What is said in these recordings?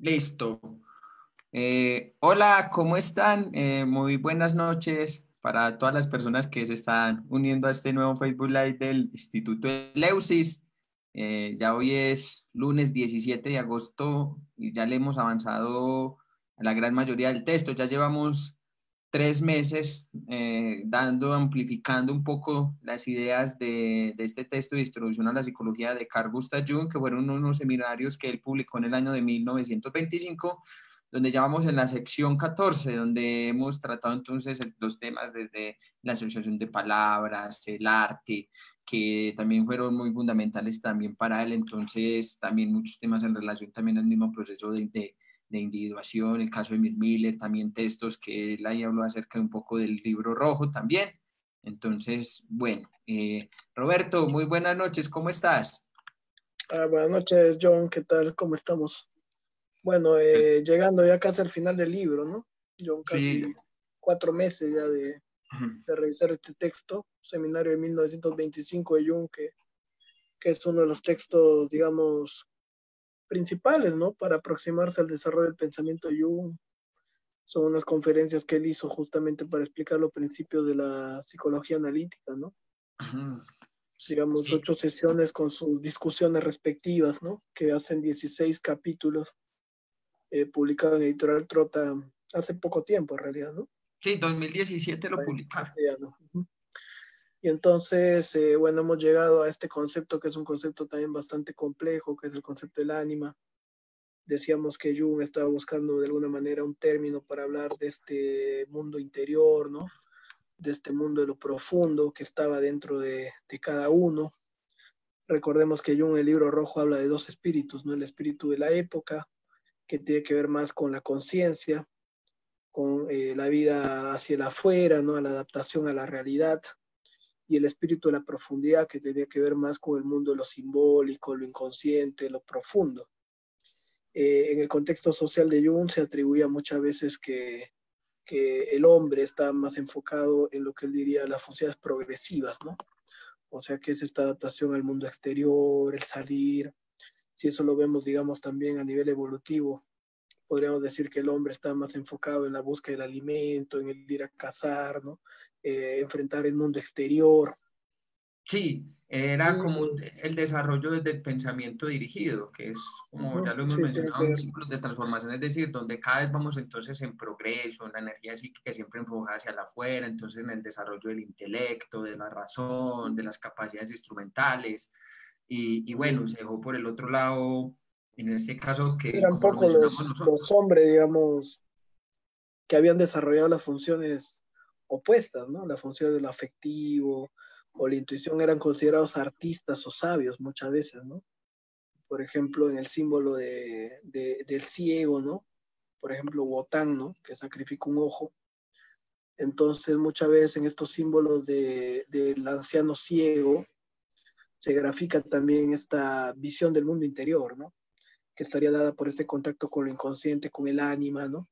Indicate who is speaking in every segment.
Speaker 1: Listo. Hola, ¿cómo están? Muy buenas noches para todas las personas que se están uniendo a este nuevo Facebook Live del Instituto Eleusis. Ya hoy es lunes 17 de agosto y ya le hemos avanzado a la gran mayoría del texto. Ya llevamos 3 meses amplificando un poco las ideas de este texto de Introducción a la Psicología de Carl Gustav Jung, que fueron unos seminarios que él publicó en el año de 1925, donde ya vamos en la sección 14, donde hemos tratado entonces los temas desde la asociación de palabras, el arte, que también fueron muy fundamentales también para él. Entonces también muchos temas en relación también al mismo proceso de individuación, el caso de Miss Miller, también textos que él ahí habló acerca de un poco del libro rojo también. Entonces, bueno, Roberto, muy buenas noches, ¿cómo estás?
Speaker 2: Buenas noches, John, ¿qué tal? ¿Cómo estamos? Bueno, llegando ya casi al final del libro, ¿no? John,
Speaker 1: Sí.
Speaker 2: casi 4 meses ya de revisar este texto, seminario de 1925 de Jung, que es uno de los textos, digamos, principales, ¿no? Para aproximarse al desarrollo del pensamiento de Jung. Son unas conferencias que él hizo justamente para explicar los principios de la psicología analítica, ¿no? Digamos,
Speaker 1: Sí.
Speaker 2: 8 sesiones con sus discusiones respectivas, ¿no? Que hacen 16 capítulos, publicado en Editorial Trota hace poco tiempo, en realidad, ¿no?
Speaker 1: Sí, 2017 lo
Speaker 2: En
Speaker 1: publicaron.
Speaker 2: castellano. Y entonces, bueno, hemos llegado a este concepto que es un concepto también bastante complejo, que es el concepto del ánima. Decíamos que Jung estaba buscando de alguna manera un término para hablar de este mundo interior, ¿no? De este mundo de lo profundo que estaba dentro de cada uno. Recordemos que Jung en el libro rojo habla de dos espíritus, ¿no? El espíritu de la época, que tiene que ver más con la conciencia, con la vida hacia el afuera, ¿no? A la adaptación a la realidad, y el espíritu de la profundidad, que tenía que ver más con el mundo de lo simbólico, lo inconsciente, lo profundo. En el contexto social de Jung se atribuía muchas veces que el hombre está más enfocado en lo que él diría las funciones progresivas, ¿no? O sea, que es esta adaptación al mundo exterior, el salir. Si eso lo vemos, digamos, también a nivel evolutivo, podríamos decir que el hombre está más enfocado en la búsqueda del alimento, en el ir a cazar, ¿no? Enfrentar el mundo exterior.
Speaker 1: Sí, era
Speaker 2: Y,
Speaker 1: como el desarrollo desde el pensamiento dirigido, que es, como ya lo hemos
Speaker 2: sí, tiene
Speaker 1: mencionado,
Speaker 2: que
Speaker 1: en
Speaker 2: ver.
Speaker 1: ciclos de transformación, es decir, donde cada vez vamos entonces en progreso, en la energía psíquica siempre enfocada hacia la afuera, entonces en el desarrollo del intelecto, de la razón, de las capacidades instrumentales, y bueno, se dejó por el otro lado, en este caso, que
Speaker 2: Eran
Speaker 1: como lo
Speaker 2: pocos
Speaker 1: mencionamos
Speaker 2: los
Speaker 1: nosotros.
Speaker 2: hombres, digamos, que habían desarrollado las funciones opuestas, ¿no? La función del afectivo o la intuición eran considerados artistas o sabios muchas veces, ¿no? Por ejemplo, en el símbolo del ciego, ¿no? Por ejemplo, Wotan, ¿no? Que sacrifica un ojo. Entonces, muchas veces en estos símbolos del anciano ciego se grafica también esta visión del mundo interior, ¿no? Que estaría dada por este contacto con lo inconsciente, con el ánima, ¿no?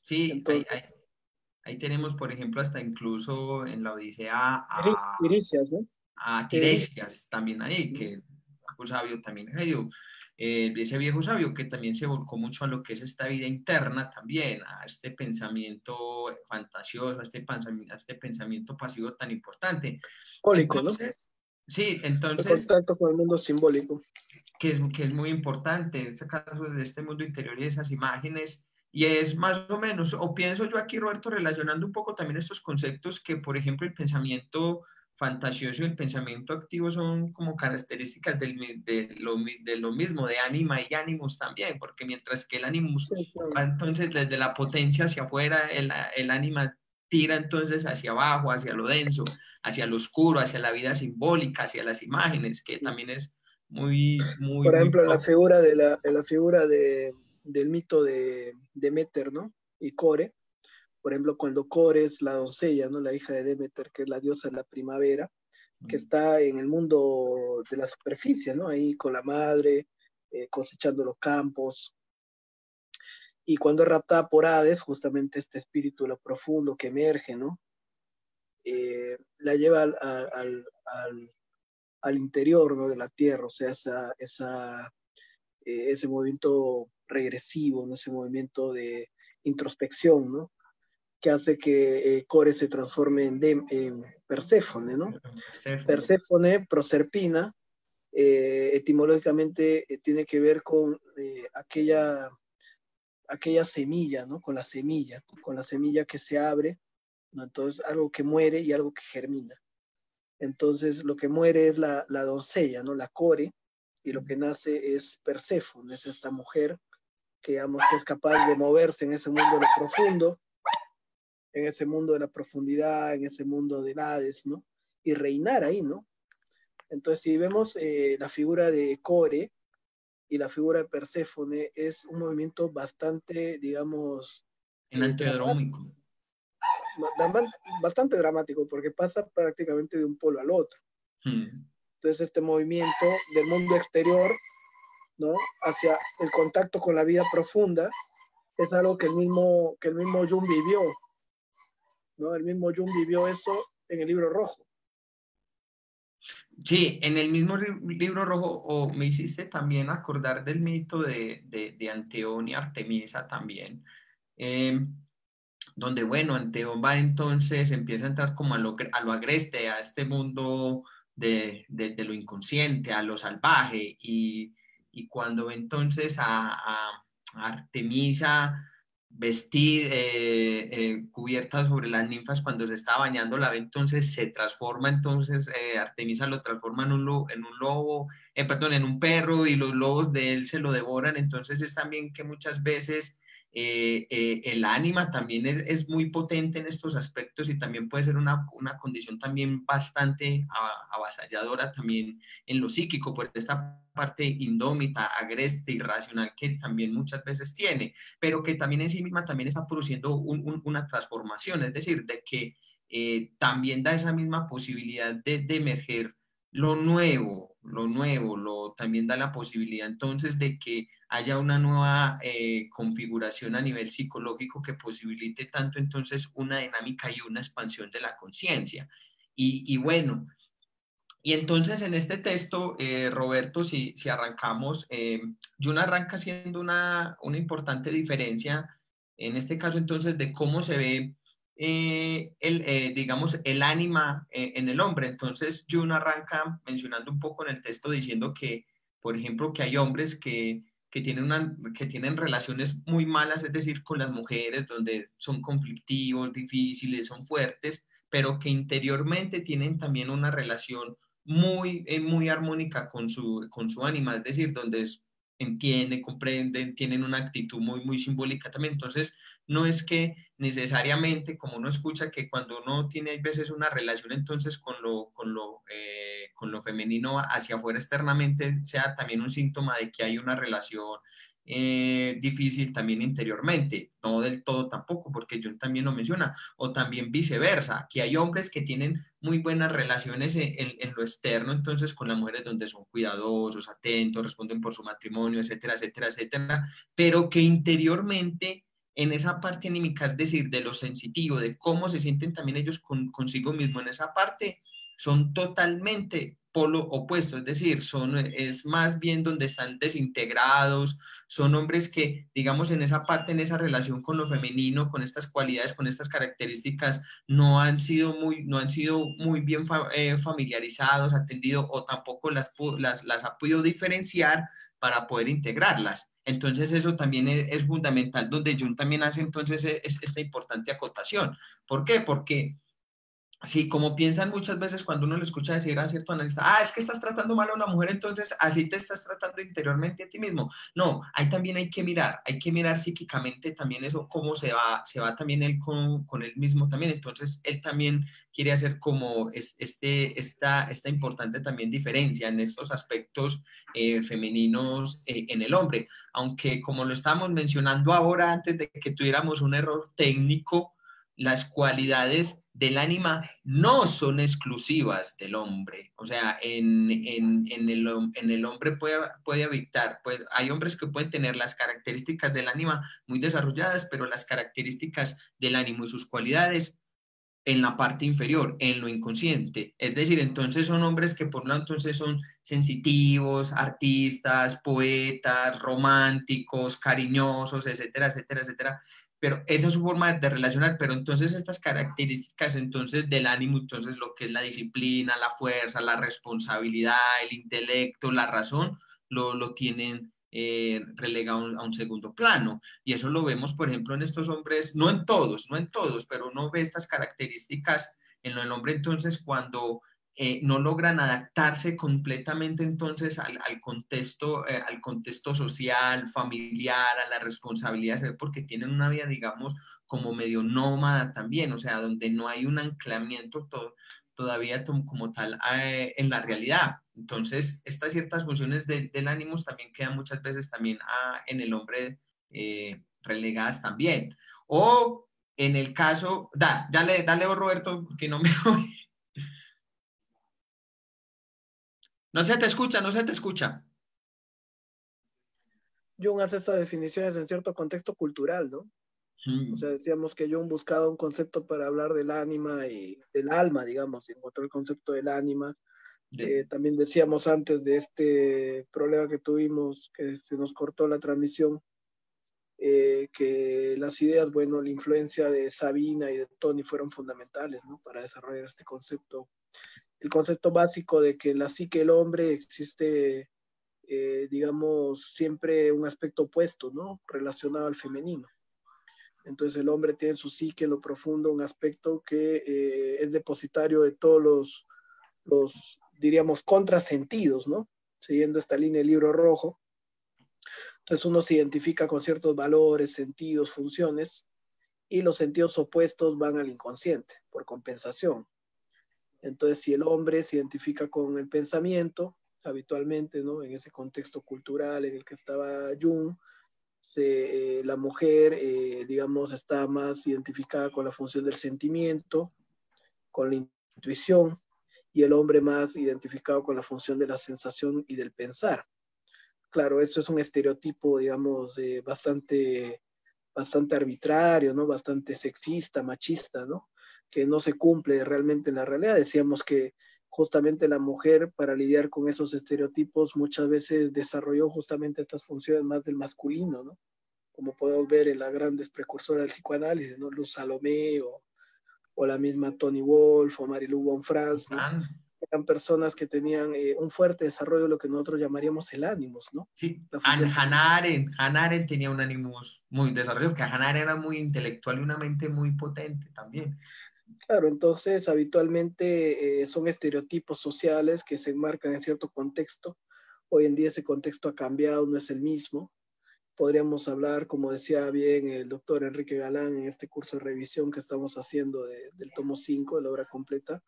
Speaker 1: Sí,
Speaker 2: Entonces,
Speaker 1: ahí tenemos, por ejemplo, hasta incluso en la Odisea
Speaker 2: Tiresias, ¿no?
Speaker 1: a
Speaker 2: Que
Speaker 1: Tiresias también ahí, que viejo sabio también medio, ese viejo sabio que también se volcó mucho a lo que es esta vida interna también, a este pensamiento fantasioso, a este pensamiento pasivo tan importante.
Speaker 2: simbólico, ¿no?
Speaker 1: Entonces, sí,
Speaker 2: El
Speaker 1: entonces,
Speaker 2: contacto con el mundo simbólico.
Speaker 1: que es muy importante, en este caso, de este mundo interior y de esas imágenes. Y es más o menos, o pienso yo aquí, Roberto, relacionando un poco también estos conceptos que, por ejemplo, el pensamiento fantasioso y el pensamiento activo son como características de lo mismo, de ánima y ánimos también, porque mientras que el ánimos
Speaker 2: Sí, claro.
Speaker 1: va entonces desde la potencia hacia afuera, el ánima tira entonces hacia abajo, hacia lo denso, hacia lo oscuro, hacia la vida simbólica, hacia las imágenes, que también es muy, muy,
Speaker 2: Por
Speaker 1: muy
Speaker 2: ejemplo, en la
Speaker 1: propio.
Speaker 2: figura, en la figura del mito de Demeter, ¿no? Y Core, por ejemplo, cuando Core es la doncella, ¿no? La hija de Demeter, que es la diosa de la primavera, que está en el mundo de la superficie, ¿no? Ahí con la madre, cosechando los campos. Y cuando es raptada por Hades, justamente este espíritu de lo profundo que emerge, ¿no? La lleva al interior, ¿no? De la tierra, o sea, esa ese movimiento regresivo, ¿no? Ese movimiento de introspección, ¿no? Que hace que Core se transforme en Perséfone, ¿no? Perséfone, Proserpina, etimológicamente tiene que ver con aquella semilla, ¿no? Con la semilla que se abre, ¿no? Entonces, algo que muere y algo que germina. Entonces, lo que muere es la doncella, ¿no? La Core, y lo que nace es Perséfone, es esta mujer que, digamos, que es capaz de moverse en ese mundo de lo profundo, en ese mundo de la profundidad, en ese mundo del Hades, ¿no? Y reinar ahí, ¿no? Entonces, si vemos la figura de Core y la figura de Perséfone, es un movimiento bastante, digamos,
Speaker 1: enantiodrómico.
Speaker 2: Bastante dramático, porque pasa prácticamente de un polo al otro. Entonces, este movimiento del mundo exterior, ¿no? Hacia el contacto con la vida profunda, es algo que el mismo Jung vivió, ¿no? El mismo Jung vivió eso en el Libro Rojo.
Speaker 1: Sí, en el mismo Libro Rojo, o me hiciste también acordar del mito de Anteón y Artemisa también, donde, bueno, Anteón va entonces, empieza a entrar como a lo agreste, a este mundo de lo inconsciente, a lo salvaje, y cuando ve entonces a Artemisa vestida, cubierta sobre las ninfas cuando se está bañando, la ve, entonces se transforma, entonces Artemisa lo transforma en un lobo, perdón, en un perro, y los lobos de él se lo devoran. Entonces es también que muchas veces el ánima también es muy potente en estos aspectos, y también puede ser una condición también bastante avasalladora también en lo psíquico, por esta parte indómita, agreste, irracional que también muchas veces tiene, pero que también en sí misma también está produciendo una transformación, es decir, de que también da esa misma posibilidad de emerger también da la posibilidad entonces de que haya una nueva configuración a nivel psicológico que posibilite tanto entonces una dinámica y una expansión de la conciencia. Y bueno, y entonces en este texto, Roberto, si arrancamos, Jung arranca haciendo una importante diferencia, en este caso entonces, de cómo se ve digamos, el ánima en el hombre. Entonces Jung arranca mencionando un poco en el texto diciendo que, por ejemplo, que hay hombres que tienen relaciones muy malas, es decir, con las mujeres, donde son conflictivos, difíciles, son fuertes, pero que interiormente tienen también una relación muy armónica con su ánima, es decir, donde entienden, comprenden, tienen una actitud muy simbólica también. Entonces, no es que necesariamente, como uno escucha, que cuando uno tiene a veces una relación entonces con lo femenino hacia afuera externamente, sea también un síntoma de que hay una relación difícil también interiormente, no del todo tampoco, porque John también lo menciona, o también viceversa, que hay hombres que tienen muy buenas relaciones en lo externo, entonces con las mujeres donde son cuidadosos, atentos, responden por su matrimonio, etcétera, etcétera, etcétera, pero que interiormente en esa parte anímica, es decir, de lo sensitivo, de cómo se sienten también ellos consigo mismo en esa parte, son totalmente polo opuesto, es decir, es más bien donde están desintegrados, son hombres que, digamos, en esa parte, en esa relación con lo femenino, con estas cualidades, con estas características, no han sido muy bien familiarizados, atendidos, o tampoco las ha podido diferenciar para poder integrarlas. Entonces eso también es fundamental, donde Jung también hace entonces esta importante acotación. ¿Por qué? Porque sí, como piensan muchas veces cuando uno le escucha decir a cierto analista, es que estás tratando mal a una mujer, entonces así te estás tratando interiormente a ti mismo. No, ahí también hay que mirar psíquicamente también eso, cómo se va también él con él mismo también. Entonces, él también quiere hacer como esta importante también diferencia en estos aspectos femeninos en el hombre. Aunque, como lo estábamos mencionando ahora, antes de que tuviéramos un error técnico, las cualidades del ánima no son exclusivas del hombre. O sea, en el hombre puede habitar, hay hombres que pueden tener las características del ánima muy desarrolladas, pero las características del ánimo y sus cualidades en la parte inferior, en lo inconsciente. Es decir, entonces son hombres que por un lado entonces son sensitivos, artistas, poetas, románticos, cariñosos, etcétera, etcétera, etcétera. Pero esa es su forma de relacionar, pero entonces estas características entonces del ánimo, entonces lo que es la disciplina, la fuerza, la responsabilidad, el intelecto, la razón, lo tienen relegado a un segundo plano. Y eso lo vemos, por ejemplo, en estos hombres, no en todos, no en todos, pero uno ve estas características en el hombre entonces cuando no logran adaptarse completamente entonces al contexto social, familiar, a las responsabilidades, porque tienen una vida, digamos, como medio nómada también, o sea, donde no hay un anclamiento todavía como tal en la realidad. Entonces, estas ciertas funciones del ánimo también quedan muchas veces también en el hombre relegadas también. O en el caso, dale vos, Roberto, que no me voy. No se te escucha, no se te escucha.
Speaker 2: Jung hace estas definiciones en cierto contexto cultural, ¿no? O sea, decíamos que Jung buscaba un concepto para hablar del ánima y del alma, digamos, y encontró el concepto del ánima. También decíamos antes de este problema que tuvimos, que se nos cortó la transmisión, que las ideas, bueno, la influencia de Sabina y de Tony fueron fundamentales, ¿no? Para desarrollar este concepto. El concepto básico de que en la psique del hombre existe, digamos, siempre un aspecto opuesto, ¿no? Relacionado al femenino. Entonces el hombre tiene en su psique en lo profundo un aspecto que es depositario de todos diríamos, contrasentidos, ¿no? Siguiendo esta línea del libro rojo. Entonces uno se identifica con ciertos valores, sentidos, funciones, y los sentidos opuestos van al inconsciente por compensación. Entonces, si el hombre se identifica con el pensamiento, habitualmente, ¿no? En ese contexto cultural en el que estaba Jung, la mujer, digamos, está más identificada con la función del sentimiento, con la intuición, y el hombre más identificado con la función de la sensación y del pensar. Claro, eso es un estereotipo, digamos, bastante arbitrario, ¿no? Bastante sexista, machista, ¿no? Que no se cumple realmente en la realidad. Decíamos que justamente la mujer, para lidiar con esos estereotipos, muchas veces desarrolló justamente estas funciones más del masculino, ¿no? Como podemos ver en las grandes precursoras del psicoanálisis, ¿no? Luz Salomé o la misma Toni Wolff o Marie-Lou von Franz, ¿no? Eran personas que tenían un fuerte desarrollo de lo que nosotros llamaríamos el ánimos, ¿no?
Speaker 1: Sí,
Speaker 2: La función
Speaker 1: Hannah Arendt tenía un ánimo muy desarrollado, que Hannah Arendt era muy intelectual y una mente muy potente también.
Speaker 2: Claro, entonces habitualmente son estereotipos sociales que se enmarcan en cierto contexto. Hoy en día ese contexto ha cambiado, no es el mismo. Podríamos hablar, como decía bien el doctor Enrique Galán en este curso de revisión que estamos haciendo del tomo 5 de la obra completa,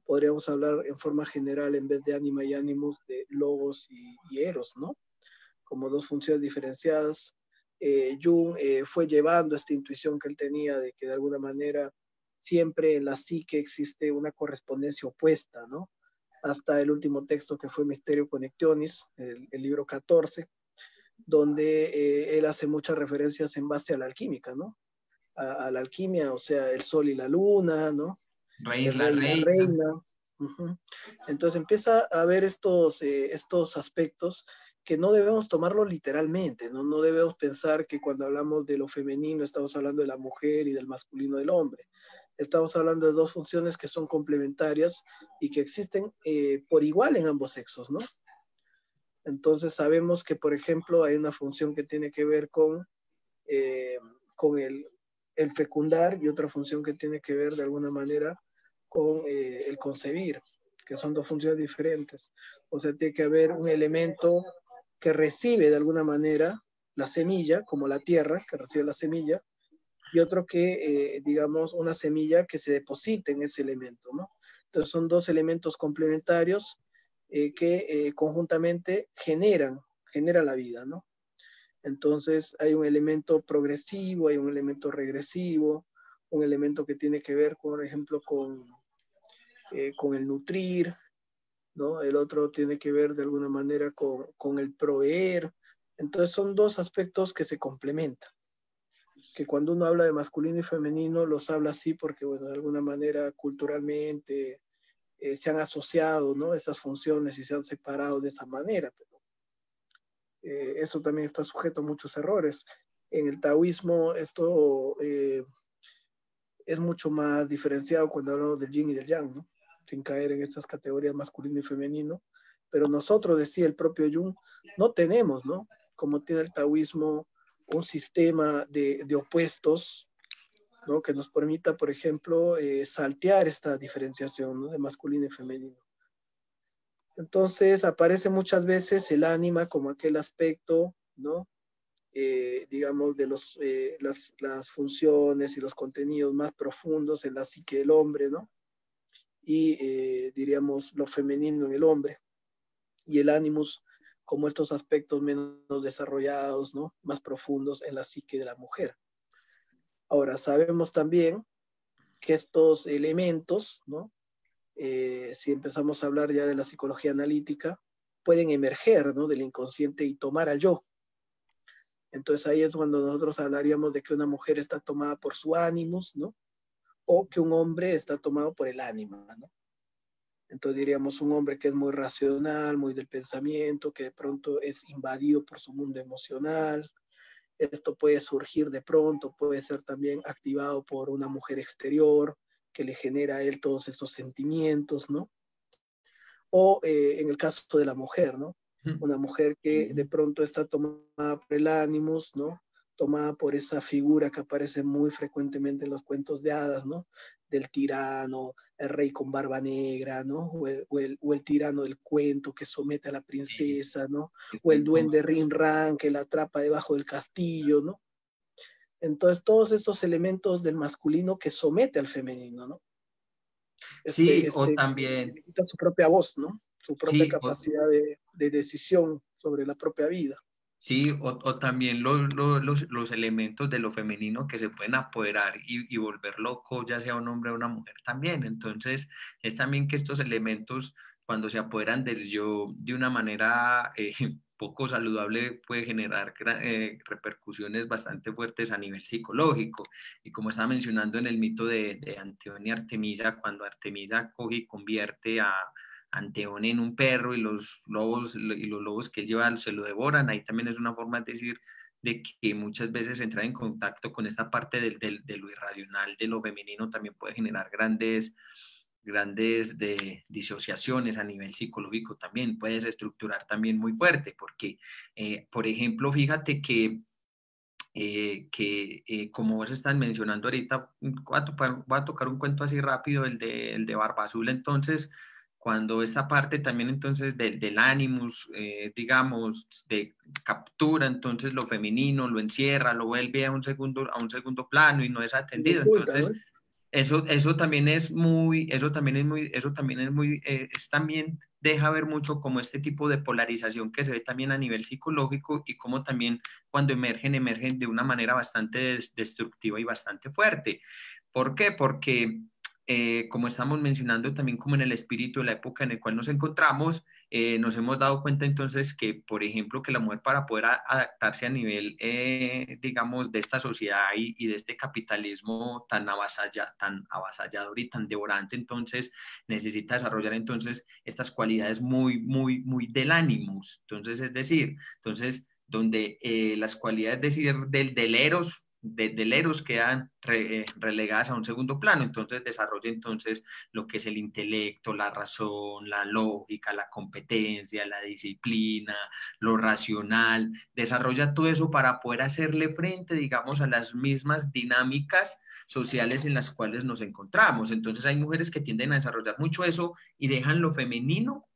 Speaker 2: podríamos hablar en forma general, en vez de ánima y ánimos, de logos y eros, ¿no? Como dos funciones diferenciadas. Jung fue llevando esta intuición que él tenía de que de alguna manera siempre en la psique existe una correspondencia opuesta, ¿no? Hasta el último texto que fue Misterio Connectionis, el libro 14, donde él hace muchas referencias en base a la alquímica, ¿no? A la alquimia, o sea, el sol y la luna, ¿no? El
Speaker 1: La
Speaker 2: rey y la
Speaker 1: reina.
Speaker 2: reina. Uh-huh. Entonces empieza a ver estos aspectos que no debemos tomarlo literalmente, ¿no? No debemos pensar que cuando hablamos de lo femenino estamos hablando de la mujer y del masculino del hombre. Estamos hablando de dos funciones que son complementarias y que existen por igual en ambos sexos, ¿no? Entonces sabemos que, por ejemplo, hay una función que tiene que ver eh, con el fecundar y otra función que tiene que ver de alguna manera con el concebir, que son dos funciones diferentes. O sea, tiene que haber un elemento que recibe de alguna manera la semilla, como la tierra, que recibe la semilla, y otro que, digamos, una semilla que se deposita en ese elemento, ¿no? Entonces son dos elementos complementarios que conjuntamente generan la vida, ¿no? Entonces hay un elemento progresivo, hay un elemento regresivo, un elemento que tiene que ver, por ejemplo, con el nutrir, ¿no? El otro tiene que ver de alguna manera con el proveer. Entonces son dos aspectos que se complementan. que cuando uno habla de masculino y femenino, los habla así porque, bueno, de alguna manera culturalmente se han asociado, ¿no? Estas funciones y se han separado de esa manera. Pero, eso también está sujeto a muchos errores. En el taoísmo esto es mucho más diferenciado cuando hablamos del yin y del yang, ¿no? Sin caer en estas categorías masculino y femenino. Pero nosotros, decía el propio Jung, no tenemos, ¿no? Como tiene el taoísmo, un sistema de opuestos, ¿no? Que nos permita, por ejemplo, saltear esta diferenciación, ¿no? De masculino y femenino. Entonces aparece muchas veces el ánima como aquel aspecto, ¿no? Digamos, de las funciones y los contenidos más profundos en la psique del hombre, ¿no? Y diríamos lo femenino en el hombre, y el ánimos como estos aspectos menos desarrollados, ¿no? Más profundos en la psique de la mujer. Ahora, sabemos también que estos elementos, ¿no? Si empezamos a hablar ya de la psicología analítica, pueden emerger, ¿no? Del inconsciente y tomar al yo. Entonces ahí es cuando nosotros hablaríamos de que una mujer está tomada por su ánimos, ¿no? O que un hombre está tomado por el ánima, ¿no? Entonces diríamos un hombre que es muy racional, muy del pensamiento, que de pronto es invadido por su mundo emocional. Esto puede surgir de pronto, puede ser también activado por una mujer exterior que le genera a él todos estos sentimientos, ¿no? O en el caso de la mujer, ¿no? Una mujer que de pronto está tomada por el ánimos, ¿no? Tomada por esa figura que aparece muy frecuentemente en los cuentos de hadas, ¿no? Del tirano, el rey con barba negra, ¿no? O el tirano del cuento que somete a la princesa, ¿no? O el duende Rin Ran que la atrapa debajo del castillo, ¿no? Entonces, todos estos elementos del masculino que somete al femenino, ¿no?
Speaker 1: Sí, o también,
Speaker 2: Le quita su propia voz, ¿no? Su propia
Speaker 1: sí,
Speaker 2: capacidad de decisión sobre la propia vida.
Speaker 1: sí, o también los elementos de lo femenino que se pueden apoderar y volver loco, ya sea un hombre o una mujer también. Entonces, es también que estos elementos, cuando se apoderan del yo de una manera poco saludable, puede generar repercusiones bastante fuertes a nivel psicológico. Y como estaba mencionando en el mito de Antíoco y Artemisa, cuando Artemisa coge y convierte a Anteone en un perro y los lobos que él lleva se lo devoran. Ahí también es una forma de decir de que muchas veces entrar en contacto con esta parte de lo irracional, de lo femenino, también puede generar grandes disociaciones a nivel psicológico también, puedes estructurar también muy fuerte, porque, por ejemplo, fíjate que como vos estás mencionando ahorita, voy a tocar un cuento así rápido, el de Barba Azul. Entonces, cuando esta parte también entonces del ánimos, digamos, de captura, entonces lo femenino lo encierra, lo vuelve a un segundo plano y no es
Speaker 2: Lo
Speaker 1: atendido.
Speaker 2: oculta, ¿no?
Speaker 1: Entonces, eso también es muy, es también deja ver mucho como este tipo de polarización que se ve también a nivel psicológico y como también cuando emergen de una manera bastante destructiva y bastante fuerte. ¿Por qué? Porque, como estamos mencionando también como en el espíritu de la época en el cual nos encontramos, nos hemos dado cuenta entonces que, por ejemplo, que la mujer para poder adaptarse a nivel, digamos, de esta sociedad y de este capitalismo tan avasallador y tan devorante, entonces necesita desarrollar entonces estas cualidades muy, muy, muy del ánimos. Entonces, es decir, entonces, donde las cualidades del eros del eros quedan relegadas a un segundo plano, entonces desarrolla entonces lo que es el intelecto, la razón, la lógica, la competencia, la disciplina, lo racional, desarrolla todo eso para poder hacerle frente, digamos, a las mismas dinámicas sociales en las cuales nos encontramos. Entonces hay mujeres que tienden a desarrollar mucho eso y dejan lo femenino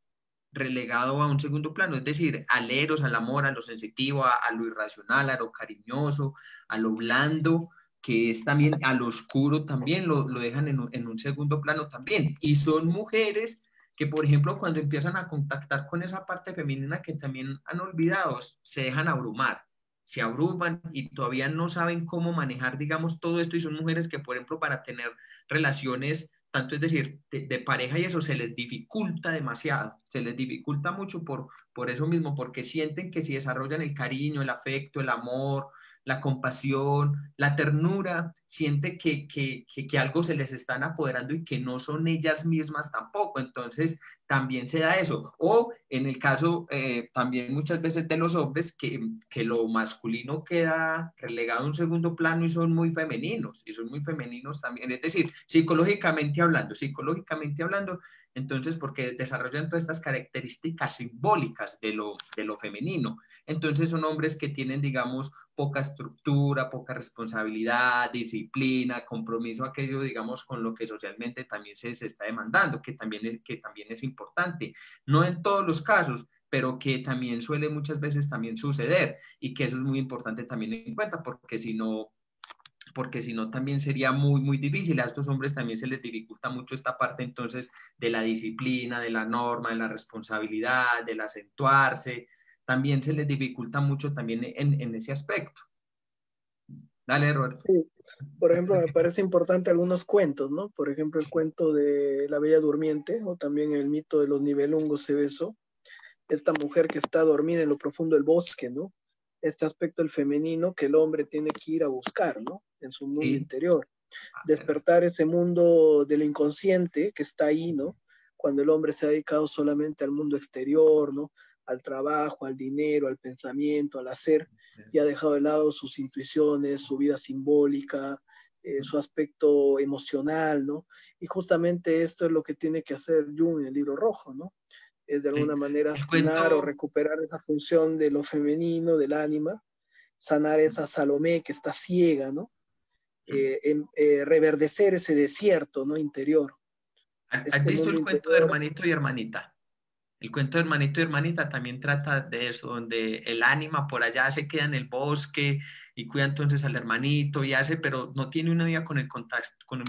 Speaker 1: relegado a un segundo plano, es decir, al eros, al amor, a lo sensitivo, a lo irracional, a lo cariñoso, a lo blando, que es también a lo oscuro, también lo dejan en un segundo plano también. Y son mujeres que, por ejemplo, cuando empiezan a contactar con esa parte femenina que también han olvidado, se dejan abrumar, se abruman y todavía no saben cómo manejar, digamos, todo esto. Y son mujeres que, por ejemplo, para tener relaciones tanto es decir, de pareja y eso se les dificulta demasiado, se les dificulta mucho por eso mismo, porque sienten que si desarrollan el cariño, el afecto, el amor, la compasión, la ternura, siente que algo se les están apoderando y que no son ellas mismas tampoco. Entonces, también se da eso. O en el caso también muchas veces de los hombres, que lo masculino queda relegado a un segundo plano y son muy femeninos, y son muy femeninos también. Es decir, psicológicamente hablando, entonces, porque desarrollan todas estas características simbólicas de lo femenino. Entonces, son hombres que tienen, digamos, poca estructura, poca responsabilidad, disciplina, compromiso, aquello, digamos, con lo que socialmente también se está demandando, que también es importante. No en todos los casos, pero que también suele muchas veces también suceder y que eso es muy importante también en cuenta, porque si no también sería muy, muy difícil. A estos hombres también se les dificulta mucho esta parte entonces de la disciplina, de la norma, de la responsabilidad, del acentuarse. También se les dificulta mucho también en ese aspecto. Dale, Roberto.
Speaker 2: Sí. Por ejemplo, me parece importante algunos cuentos, ¿no? Por ejemplo, el cuento de la Bella Durmiente o también el mito de los nivelungos Cebeso, esta mujer que está dormida en lo profundo del bosque, ¿no? Este aspecto del femenino que el hombre tiene que ir a buscar, ¿no? En su mundo
Speaker 1: Sí.
Speaker 2: interior. Despertar ese mundo del inconsciente que está ahí, ¿no? Cuando el hombre se ha dedicado solamente al mundo exterior, ¿no? Al trabajo, al dinero, al pensamiento, al hacer, y ha dejado de lado sus intuiciones, su vida simbólica, su aspecto emocional, ¿no? Y justamente esto es lo que tiene que hacer Jung en el Libro Rojo, ¿no? Es de
Speaker 1: Sí.
Speaker 2: alguna manera
Speaker 1: El
Speaker 2: sanar o
Speaker 1: cuento,
Speaker 2: recuperar esa función de lo femenino, del ánima, sanar esa Salomé que está ciega, ¿no? Reverdecer ese desierto, ¿no? Interior,
Speaker 1: ¿has
Speaker 2: este
Speaker 1: visto
Speaker 2: mundo
Speaker 1: el cuento de
Speaker 2: interior.
Speaker 1: hermanito y hermanita? El cuento de hermanito y hermanita también trata de eso, donde el ánima por allá se queda en el bosque y cuida entonces al hermanito y hace, pero no tiene una vida con un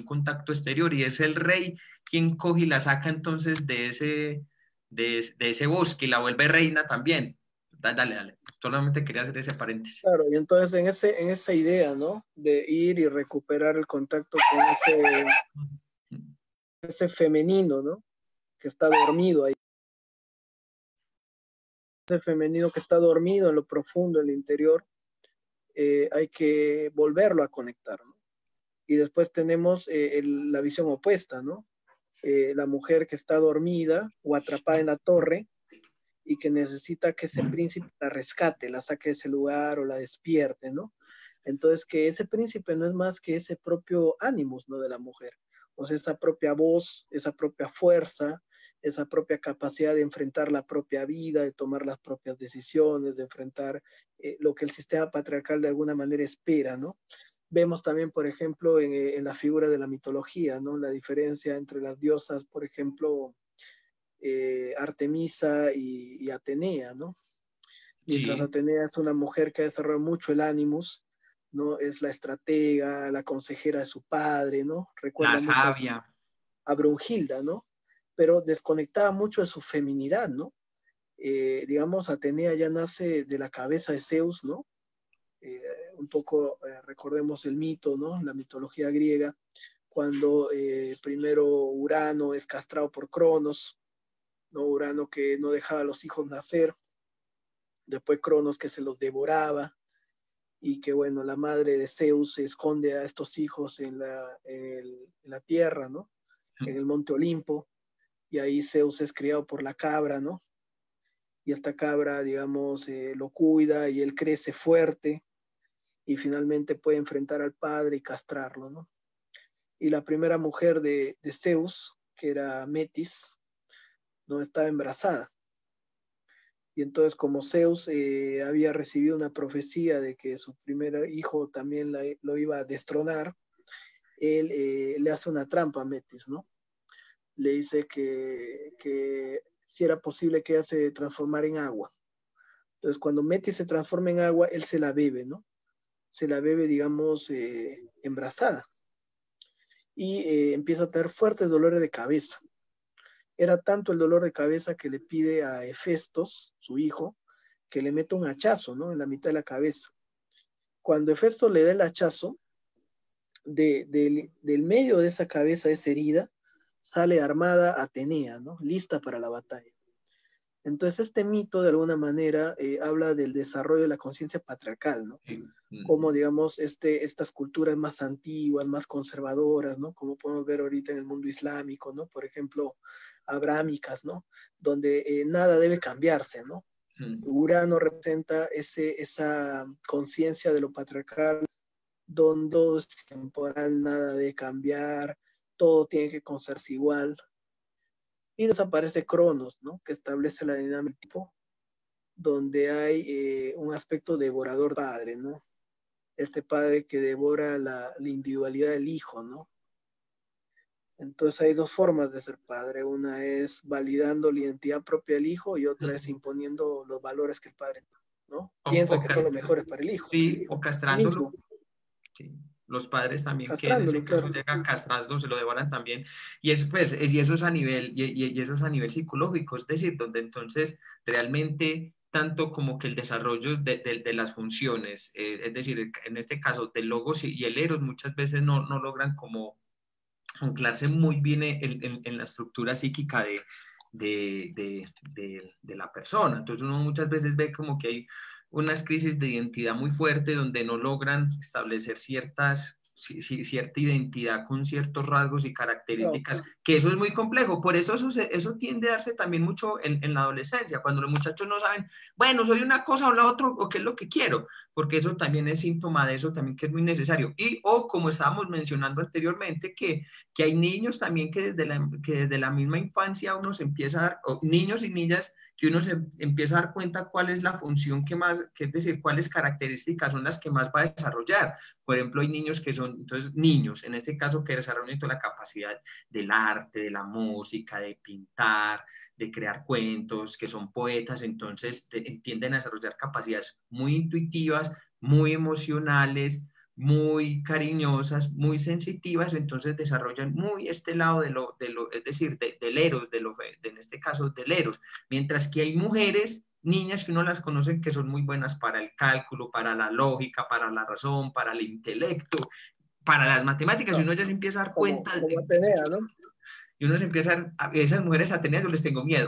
Speaker 1: contacto exterior, y es el rey quien coge y la saca entonces de ese bosque y la vuelve reina también. Dale, dale. Solamente quería hacer ese paréntesis.
Speaker 2: Claro, y entonces en esa idea, ¿no? De ir y recuperar el contacto con ese femenino, ¿no? Que está dormido ahí. Ese femenino que está dormido en lo profundo, en el interior, hay que volverlo a conectar, ¿no? Y después tenemos la visión opuesta, ¿no? La mujer que está dormida o atrapada en la torre y que necesita que ese príncipe la rescate, la saque de ese lugar o la despierte, ¿no? Entonces, que ese príncipe no es más que ese propio ánimos, ¿no? De la mujer. O sea, esa propia voz, esa propia fuerza, esa propia capacidad de enfrentar la propia vida, de tomar las propias decisiones, de enfrentar lo que el sistema patriarcal de alguna manera espera, ¿no? Vemos también, por ejemplo, en la figura de la mitología, ¿no? La diferencia entre las diosas, por ejemplo, Artemisa y Atenea, ¿no? Mientras
Speaker 1: Sí,
Speaker 2: Atenea es una mujer que ha desarrollado mucho el ánimos, ¿no? Es la estratega, la consejera de su padre, ¿no?
Speaker 1: la
Speaker 2: Recuerda mucho
Speaker 1: sabia.
Speaker 2: a Brunhilda, ¿no? Pero desconectaba mucho de su feminidad, ¿no? Digamos, Atenea ya nace de la cabeza de Zeus, ¿no? Eh, un poco recordemos el mito, ¿no? La mitología griega, cuando primero Urano es castrado por Cronos, ¿no? Urano que no dejaba a los hijos nacer, después Cronos que se los devoraba, y que bueno, la madre de Zeus se esconde a estos hijos en la tierra, ¿no? En el monte Olimpo, y ahí Zeus es criado por la cabra, ¿no? Y esta cabra, digamos, lo cuida y él crece fuerte y finalmente puede enfrentar al padre y castrarlo, ¿no? Y la primera mujer de Zeus, que era Metis, no estaba embarazada. Y entonces como Zeus había recibido una profecía de que su primer hijo también lo iba a destronar, él le hace una trampa a Metis, ¿no? Le dice que si era posible que ella se transformara en agua. Entonces cuando Metis se transforma en agua, él se la bebe, ¿no? Se la bebe, digamos, embarazada. Y empieza a tener fuertes dolores de cabeza. Era tanto el dolor de cabeza que le pide a Hefestos, su hijo, que le meta un hachazo, ¿no? En la mitad de la cabeza. Cuando Hefesto le da el hachazo, del medio de esa cabeza, de esa herida, sale armada Atenea, ¿no? Lista para la batalla. Entonces, este mito, de alguna manera, habla del desarrollo de la conciencia patriarcal, ¿no?
Speaker 1: Sí.
Speaker 2: Como, digamos, estas culturas más antiguas, más conservadoras, ¿no? Como podemos ver ahorita en el mundo islámico, ¿no? Por ejemplo, abrámicas, ¿no? Donde nada debe cambiarse, ¿no? Urano representa esa conciencia de lo patriarcal, donde todo es temporal, nada de cambiar, todo tiene que conservarse igual. Y desaparece Cronos, ¿no? Que establece la dinámica tipo, donde hay un aspecto devorador padre, ¿no? Este padre que devora la individualidad del hijo, ¿no? Entonces hay dos formas de ser padre. Una es validando la identidad propia del hijo y otra es imponiendo los valores que el padre, ¿no? Piensa
Speaker 1: O
Speaker 2: que son los mejores para el hijo,
Speaker 1: sí, o
Speaker 2: sí
Speaker 1: castrándolo.
Speaker 2: mismo,
Speaker 1: Sí. Los padres también que en ese
Speaker 2: castrándolo,
Speaker 1: caso
Speaker 2: claro.
Speaker 1: llegan castrando, se lo devoran también. Y eso, pues, y eso es a nivel, y eso es a nivel psicológico, es decir, donde entonces realmente tanto como que el desarrollo de las funciones, es decir, en este caso del logos y el eros muchas veces no logran como anclarse muy bien en la estructura psíquica de la persona. Entonces uno muchas veces ve como que hay unas crisis de identidad muy fuerte donde no logran establecer cierta identidad con ciertos rasgos y
Speaker 2: Claro.
Speaker 1: características, que eso es muy complejo. Por eso eso tiende a darse también mucho en la adolescencia, cuando los muchachos no saben, bueno, soy una cosa o la otra, o qué es lo que quiero, porque eso también es síntoma de eso también que es muy necesario. Y o como estábamos mencionando anteriormente, que hay niños también que desde la misma infancia uno se empieza a dar, niños y niñas, que uno se empieza a dar cuenta cuál es la función que más, que es decir, cuáles características son las que más va a desarrollar. Por ejemplo, hay niños que son, entonces, niños, en este caso, que desarrollan toda la capacidad del arte, de la música, de pintar, de crear cuentos, que son poetas, entonces tienden a desarrollar capacidades muy intuitivas, muy emocionales, muy cariñosas, muy sensitivas, entonces desarrollan muy este lado es decir, del eros, en este caso del eros, mientras que hay mujeres, niñas que uno las conoce que son muy buenas para el cálculo, para la lógica, para la razón, para el intelecto, para las matemáticas, y
Speaker 2: No,
Speaker 1: uno ya se empieza a dar
Speaker 2: como,
Speaker 1: cuenta
Speaker 2: como Atenea, ¿no?
Speaker 1: y uno se empieza a esas mujeres ateneas, yo les tengo miedo.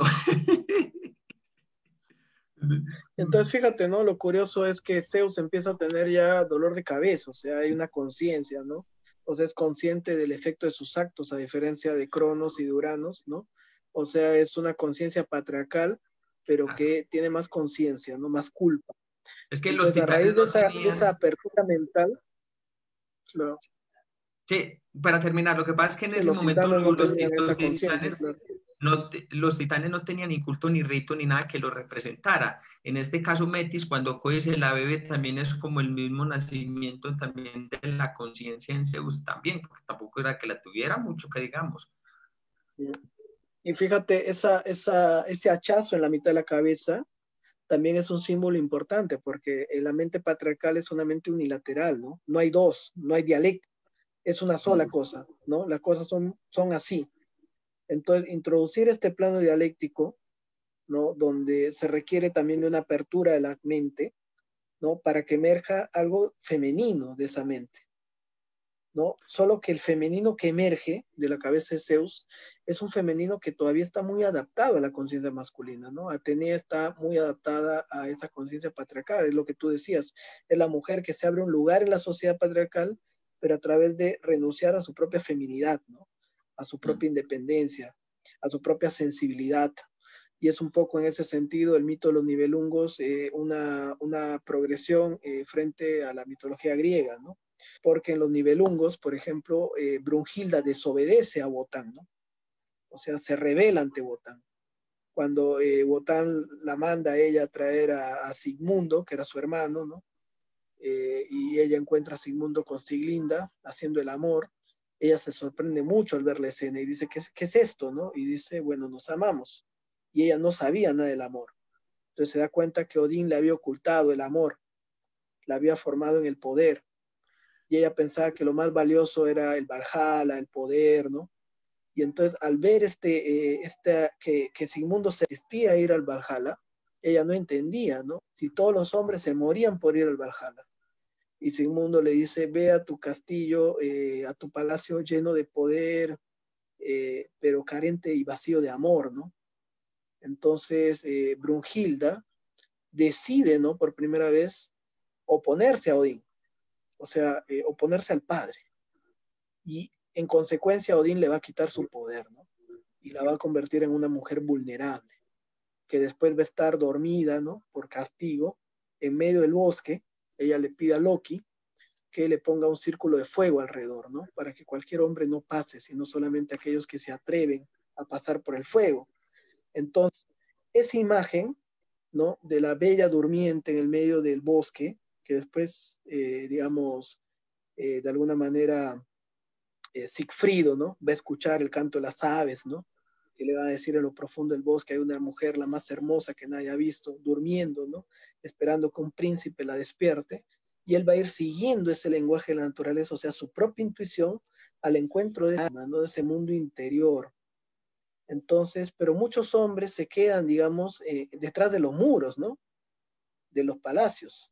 Speaker 2: Entonces, fíjate, ¿no? Lo curioso es que Zeus empieza a tener ya dolor de cabeza, o sea, hay una conciencia, ¿no? O sea, es consciente del efecto de sus actos, a diferencia de Cronos y de Uranos, ¿no? O sea, es una conciencia patriarcal, pero que tiene más conciencia, ¿no? Más culpa.
Speaker 1: Es que los
Speaker 2: Entonces, a
Speaker 1: titanes
Speaker 2: raíz
Speaker 1: no
Speaker 2: de esa
Speaker 1: tenían,
Speaker 2: apertura mental, claro,
Speaker 1: sí, para terminar, lo que pasa es que en
Speaker 2: que
Speaker 1: ese
Speaker 2: los
Speaker 1: momento
Speaker 2: titanes no tenían
Speaker 1: los
Speaker 2: esa conciencia,
Speaker 1: titanes
Speaker 2: claro.
Speaker 1: los titanes no tenían ni culto, ni rito, ni nada que lo representara. En este caso, Metis, cuando Cohe se la bebe, también es como el mismo nacimiento también de la conciencia en Zeus también, porque tampoco era que la tuviera mucho, que digamos.
Speaker 2: Y fíjate, ese hachazo en la mitad de la cabeza también es un símbolo importante, porque la mente patriarcal es una mente unilateral, ¿no? No hay dos, no hay dialéctica, es una sola cosa, ¿no? Las cosas son así. Entonces, introducir este plano dialéctico, ¿no? Donde se requiere también de una apertura de la mente, ¿no? Para que emerja algo femenino de esa mente, ¿no? Solo que el femenino que emerge de la cabeza de Zeus es un femenino que todavía está muy adaptado a la conciencia masculina, ¿no? Atenea está muy adaptada a esa conciencia patriarcal, es lo que tú decías, es la mujer que se abre un lugar en la sociedad patriarcal, pero a través de renunciar a su propia feminidad, ¿no? A su propia independencia, a su propia sensibilidad. Y es un poco en ese sentido el mito de los nivelungos, una progresión frente a la mitología griega, ¿no? Porque en los nivelungos, por ejemplo, Brunhilda desobedece a Wotan, ¿no? O sea, se rebela ante Wotan. Cuando Wotan la manda a ella a traer a Sigmundo, que era su hermano, ¿no? Y ella encuentra a Sigmundo con Siglinda haciendo el amor, ella se sorprende mucho al ver la escena y dice, ¿qué es esto? ¿No? Y dice, bueno, nos amamos. Y ella no sabía nada del amor. Entonces se da cuenta que Odín le había ocultado el amor, la había formado en el poder, y ella pensaba que lo más valioso era el Valhalla, el poder, ¿no? Y entonces al ver que Sigmundo se resistía a ir al Valhalla, ella no entendía, ¿no? Si todos los hombres se morían por ir al Valhalla. Y Sigmundo le dice, ve a tu castillo, a tu palacio lleno de poder, pero carente y vacío de amor, ¿no? Entonces, Brunhilda decide, ¿no? Por primera vez oponerse a Odín, o sea, oponerse al padre. Y en consecuencia Odín le va a quitar su poder, ¿no? Y la va a convertir en una mujer vulnerable, que después va a estar dormida, ¿no? Por castigo, en medio del bosque. Ella le pide a Loki que le ponga un círculo de fuego alrededor, ¿no? Para que cualquier hombre no pase, sino solamente aquellos que se atreven a pasar por el fuego. Entonces, esa imagen, ¿no? De la bella durmiente en el medio del bosque, que después, digamos, de alguna manera, Sigfrido, ¿no? Va a escuchar el canto de las aves, ¿no? Que le va a decir en lo profundo del bosque hay una mujer, la más hermosa que nadie ha visto, durmiendo, ¿no? Esperando que un príncipe la despierte. Y él va a ir siguiendo ese lenguaje de la naturaleza, o sea, su propia intuición, al encuentro de, ¿no? De ese mundo interior. Entonces, pero muchos hombres se quedan, digamos, detrás de los muros, ¿no? De los palacios,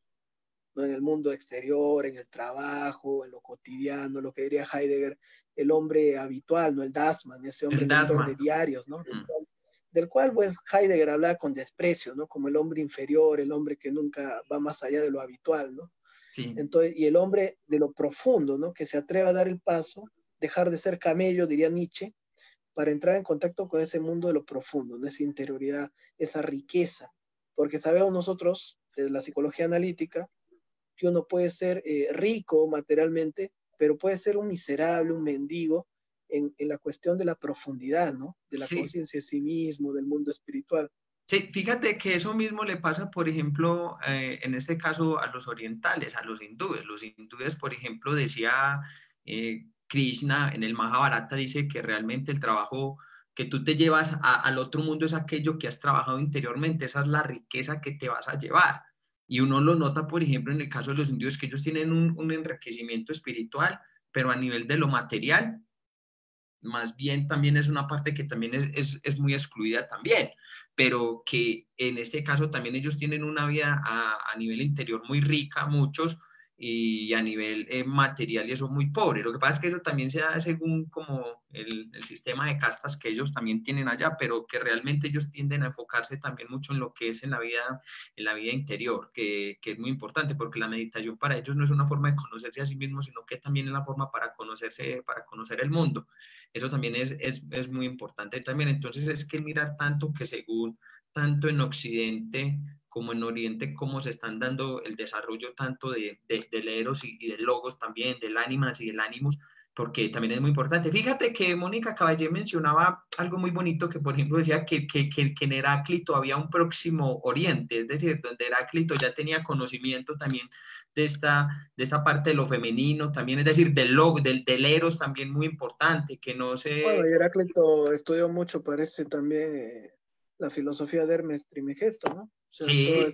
Speaker 2: ¿no? En el mundo exterior, en el trabajo, en lo cotidiano, lo que diría Heidegger, el hombre habitual, ¿no? El Dasman, ese hombre
Speaker 1: El
Speaker 2: lector de
Speaker 1: Dasman.
Speaker 2: diarios, ¿no? Del cual pues Heidegger habla con desprecio, ¿no? Como el hombre inferior, el hombre que nunca va más allá de lo habitual, ¿no?
Speaker 1: Sí.
Speaker 2: Entonces, y el hombre de lo profundo, ¿no? Que se atreve a dar el paso, dejar de ser camello, diría Nietzsche, para entrar en contacto con ese mundo de lo profundo, ¿no? Esa interioridad, esa riqueza. Porque sabemos nosotros, desde la psicología analítica, que uno puede ser rico materialmente, pero puede ser un miserable, un mendigo, en la cuestión de la profundidad, ¿no? De la
Speaker 1: Sí.
Speaker 2: conciencia de sí mismo, del mundo espiritual.
Speaker 1: Sí, fíjate que eso mismo le pasa, por ejemplo, en este caso a los orientales, a los hindúes. Los hindúes, por ejemplo, decía Krishna en el Mahabharata, dice que realmente el trabajo que tú te llevas al otro mundo es aquello que has trabajado interiormente, esa es la riqueza que te vas a llevar. Y uno lo nota, por ejemplo, en el caso de los hindúes, que ellos tienen un enriquecimiento espiritual, pero a nivel de lo material más bien también es una parte que también es muy excluida también, pero que en este caso también ellos tienen una vida a nivel interior muy rica, muchos, y a nivel material y eso muy pobre. Lo que pasa es que eso también se da según como el sistema de castas que ellos también tienen allá, pero que realmente ellos tienden a enfocarse también mucho en lo que es en la vida interior, que es muy importante, porque la meditación para ellos no es una forma de conocerse a sí mismos, sino que también es la forma para conocerse, para conocer el mundo. Eso también es muy importante también. Entonces es que mirar tanto que según, tanto en Occidente como en Oriente, cómo se están dando el desarrollo tanto del Eros y del Logos también, del Ánimas y del Animus, porque también es muy importante. Fíjate que Mónica Caballé mencionaba algo muy bonito, que por ejemplo decía que en Heráclito había un próximo Oriente, es decir, donde Heráclito ya tenía conocimiento también de esta parte de lo femenino también, es decir, del Eros también muy importante, que no
Speaker 2: Bueno,
Speaker 1: se...
Speaker 2: y Heráclito estudió mucho, parece también la filosofía de Hermes Trismegisto, ¿no? O sea, toda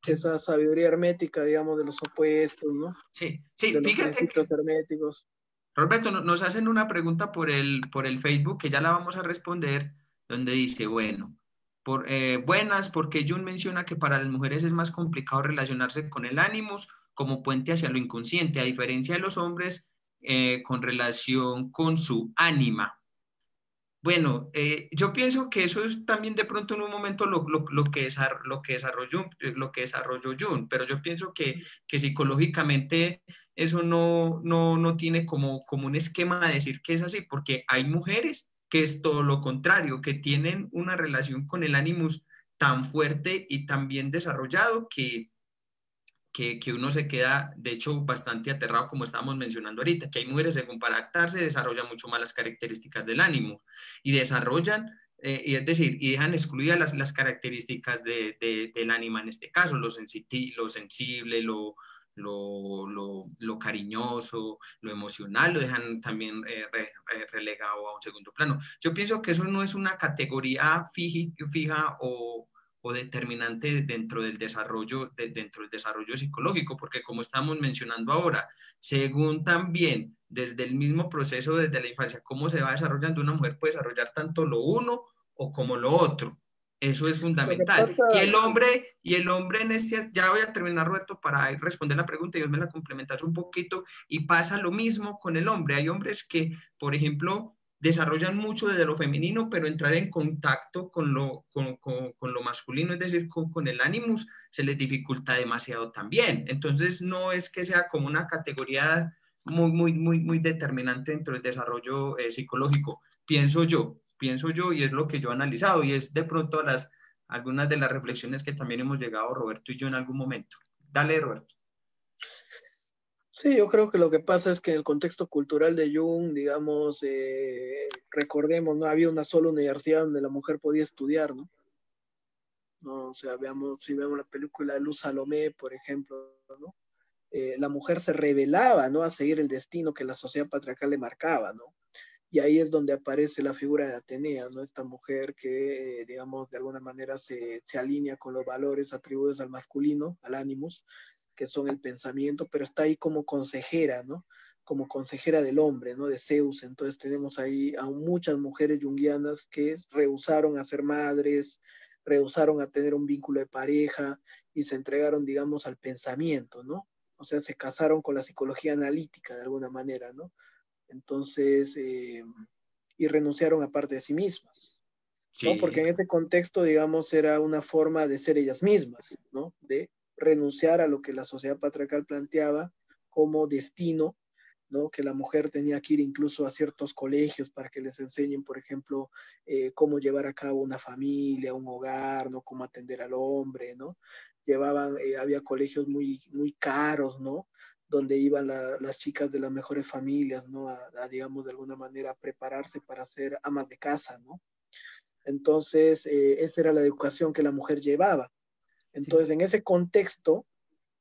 Speaker 1: Sí,
Speaker 2: esa sabiduría hermética, digamos, de los opuestos, ¿no?
Speaker 1: sí, sí,
Speaker 2: De los
Speaker 1: fíjate que,
Speaker 2: principios herméticos.
Speaker 1: Roberto, nos hacen una pregunta por el Facebook que ya la vamos a responder, donde dice, bueno, buenas, porque Jung menciona que para las mujeres es más complicado relacionarse con el ánimos como puente hacia lo inconsciente, a diferencia de los hombres con relación con su ánima. Bueno, yo pienso que eso es también de pronto en un momento lo que desarrolló Jung, pero yo pienso que psicológicamente eso no tiene como un esquema de decir que es así, porque hay mujeres que es todo lo contrario, que tienen una relación con el ánimos tan fuerte y tan bien desarrollado que uno se queda, de hecho, bastante aterrado, como estábamos mencionando ahorita, que hay mujeres, según para adaptarse, desarrollan mucho más las características del ánimo y desarrollan, y es decir, y dejan excluidas las características del ánima en este caso, lo sensible, lo cariñoso, lo emocional, lo dejan también relegado a un segundo plano. Yo pienso que eso no es una categoría fija o determinante dentro del desarrollo psicológico, porque como estamos mencionando ahora, según también desde el mismo proceso, desde la infancia, cómo se va desarrollando, una mujer puede desarrollar tanto lo uno o como lo otro. Eso es
Speaker 2: Lo que
Speaker 1: fundamental.
Speaker 2: pasa,
Speaker 1: Y el hombre en este, ya voy a terminar, Roberto, para responder la pregunta y vos me la complementas un poquito, y pasa lo mismo con el hombre. Hay hombres que, por ejemplo, desarrollan mucho desde lo femenino, pero entrar en contacto con lo masculino, es decir, con el animus, se les dificulta demasiado también. Entonces, no es que sea como una categoría muy determinante dentro del desarrollo psicológico, pienso yo, y es lo que yo he analizado, y es de pronto algunas de las reflexiones que también hemos llegado Roberto y yo en algún momento. Dale, Roberto.
Speaker 2: Sí, yo creo que lo que pasa es que en el contexto cultural de Jung, digamos, recordemos, no había una sola universidad donde la mujer podía estudiar, ¿no? No, o sea, veamos, si vemos la película Luz Salomé, por ejemplo, ¿no? La mujer se rebelaba, ¿no? A seguir el destino que la sociedad patriarcal le marcaba, ¿no? Y ahí es donde aparece la figura de Atenea, ¿no? Esta mujer que, digamos, de alguna manera se alinea con los valores atribuidos al masculino, al animus, que son el pensamiento, pero está ahí como consejera, ¿no? Como consejera del hombre, ¿no? De Zeus. Entonces tenemos ahí a muchas mujeres junguianas que rehusaron a ser madres, rehusaron a tener un vínculo de pareja y se entregaron, digamos, al pensamiento, ¿no? O sea, se casaron con la psicología analítica de alguna manera, ¿no? Entonces, y renunciaron a parte de sí mismas, ¿no?
Speaker 1: Sí,
Speaker 2: Porque en ese contexto, digamos, era una forma de ser ellas mismas, ¿no? De renunciar a lo que la sociedad patriarcal planteaba como destino, ¿no? Que la mujer tenía que ir incluso a ciertos colegios para que les enseñen, por ejemplo, cómo llevar a cabo una familia, un hogar, ¿no? Cómo atender al hombre, ¿no? Había colegios muy caros, ¿no? Donde iban las chicas de las mejores familias, ¿no? Digamos, de alguna manera, a prepararse para ser amas de casa, ¿no? Entonces, esa era la educación que la mujer llevaba.
Speaker 1: sí.
Speaker 2: Entonces, en ese contexto,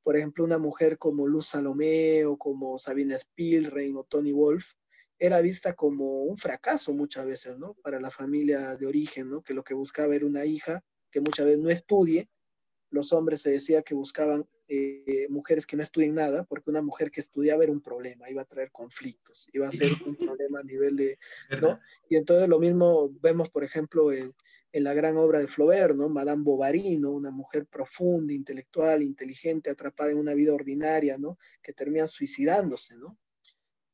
Speaker 2: por ejemplo, una mujer como Luz Salomé o como Sabina Spielrein o Toni Wolf, era vista como un fracaso muchas veces, ¿no? Para la familia de origen, ¿no? Que lo que buscaba era una hija que muchas veces no estudie. Los hombres se decía que buscaban mujeres que no estudien nada, porque una mujer que estudiaba era un problema, iba a traer conflictos, iba a ser un problema a nivel de, ¿no?
Speaker 1: ¿Verdad?
Speaker 2: Y entonces lo mismo vemos, por ejemplo, en la gran obra de Flaubert, ¿no? Madame Bovary, ¿no? Una mujer profunda, intelectual, inteligente, atrapada en una vida ordinaria, ¿no? Que termina suicidándose, ¿no?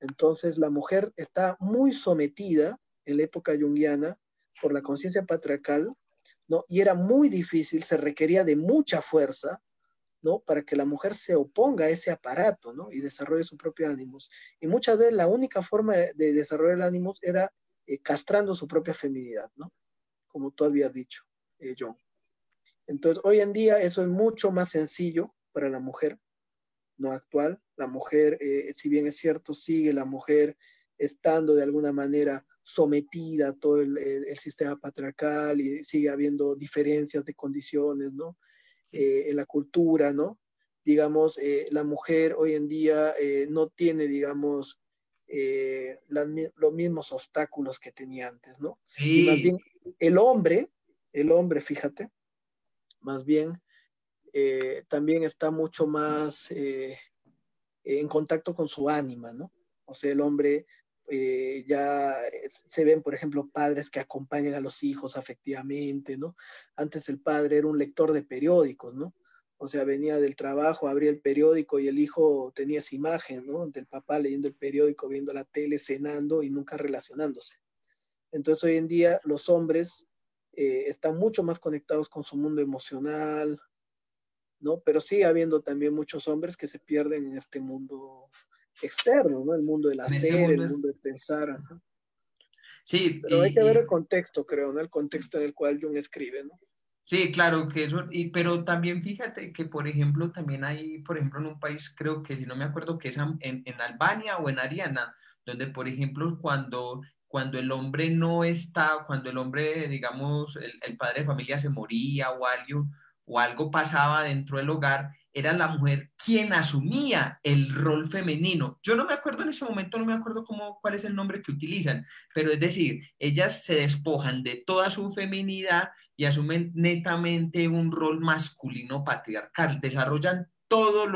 Speaker 2: Entonces la mujer está muy sometida en la época junguiana por la conciencia patriarcal, ¿no? Y era muy difícil, se requería de mucha fuerza, ¿no? Para que la mujer se oponga a ese aparato, ¿no? Y desarrolle su propio ánimos. Y muchas veces la única forma de desarrollar el ánimos era castrando su propia feminidad, ¿no? Como tú habías dicho, John. Entonces, hoy en día eso es mucho más sencillo para la mujer, no actual. La mujer, si bien es cierto, sigue la mujer estando de alguna manera sometida a todo el sistema patriarcal y sigue habiendo diferencias de condiciones, ¿no? En la cultura, ¿no? Digamos, la mujer hoy en día no tiene, digamos, los mismos obstáculos que tenía antes, ¿no? Y más
Speaker 1: Sí,
Speaker 2: bien el hombre, fíjate, más bien también está mucho más en contacto con su ánima, ¿no? O sea, el hombre ya se ven, por ejemplo, padres que acompañan a los hijos afectivamente, ¿no? Antes el padre era un lector de periódicos, ¿no? O sea, venía del trabajo, abría el periódico y el hijo tenía esa imagen, ¿no? Del papá leyendo el periódico, viendo la tele, cenando y nunca relacionándose. Entonces hoy en día los hombres están mucho más conectados con su mundo emocional, ¿no? Pero sigue habiendo también muchos hombres que se pierden en este mundo externo, ¿no? El mundo del
Speaker 1: en este
Speaker 2: hacer, el
Speaker 1: mundo es...
Speaker 2: mundo del pensar, ¿no?
Speaker 1: Sí,
Speaker 2: Pero hay que ver el contexto, creo, ¿no? El contexto en el cual Jung escribe, ¿no?
Speaker 1: sí, claro que eso, pero también fíjate que, por ejemplo, también hay, por ejemplo, en un país, creo que si no me acuerdo, que es en Albania o en Ariana, donde, por ejemplo, cuando el hombre no está, cuando el hombre, digamos, el padre de familia se moría o algo pasaba dentro del hogar, era la mujer quien asumía el rol femenino. Yo no me acuerdo en ese momento, no me acuerdo cuál es el nombre que utilizan, pero es decir, ellas se despojan de toda su feminidad y asumen netamente un rol masculino patriarcal, desarrollan todo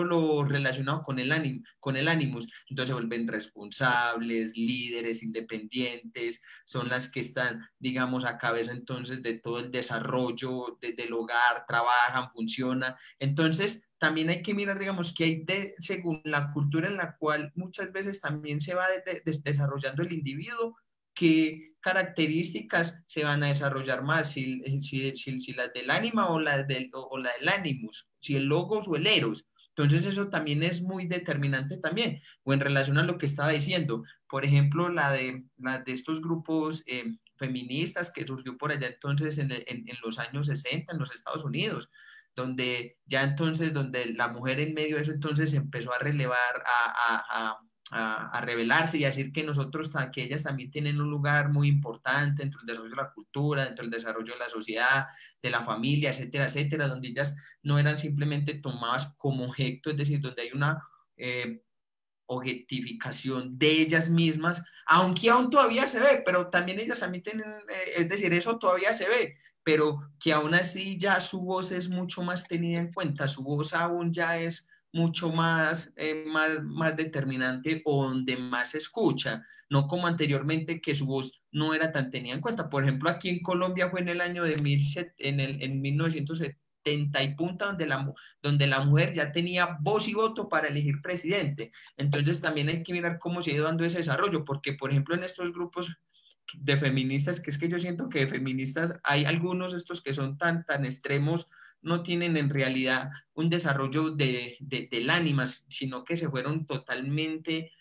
Speaker 1: lo relacionado con el Animus. Entonces se vuelven responsables, líderes, independientes, son las que están, digamos, a cabeza entonces de todo el desarrollo del hogar, trabajan, funcionan. Entonces, también hay que mirar, digamos, que hay según la cultura en la cual muchas veces también se va desarrollando el individuo, qué características se van a desarrollar más, si las del ánima o la del animus, si el logos o el eros. Entonces eso también es muy determinante también, o en relación a lo que estaba diciendo, por ejemplo, la de estos grupos feministas que surgió por allá entonces en los años 60 en los Estados Unidos, donde ya entonces, donde la mujer en medio de eso entonces empezó a relevar, a revelarse y a decir que nosotros, que ellas también tienen un lugar muy importante dentro del desarrollo de la cultura, dentro del desarrollo de la sociedad, de la familia, etcétera, etcétera, donde ellas no eran simplemente tomadas como objeto, es decir, donde hay una objetificación de ellas mismas, aunque aún todavía se ve, pero también ellas también tienen, es decir, eso todavía se ve, pero que aún así ya su voz es mucho más tenida en cuenta, su voz aún ya es mucho más determinante o donde más se escucha, no como anteriormente que su voz no era tan tenida en cuenta. Por ejemplo, aquí en Colombia fue en el año de en 1970 y punta donde la mujer ya tenía voz y voto para elegir presidente. Entonces también hay que mirar cómo se ha ido dando ese desarrollo, porque por ejemplo en estos grupos de feministas, que es que yo siento que de feministas hay algunos estos que son tan extremos, no tienen en realidad un desarrollo del ánima, sino que se fueron totalmente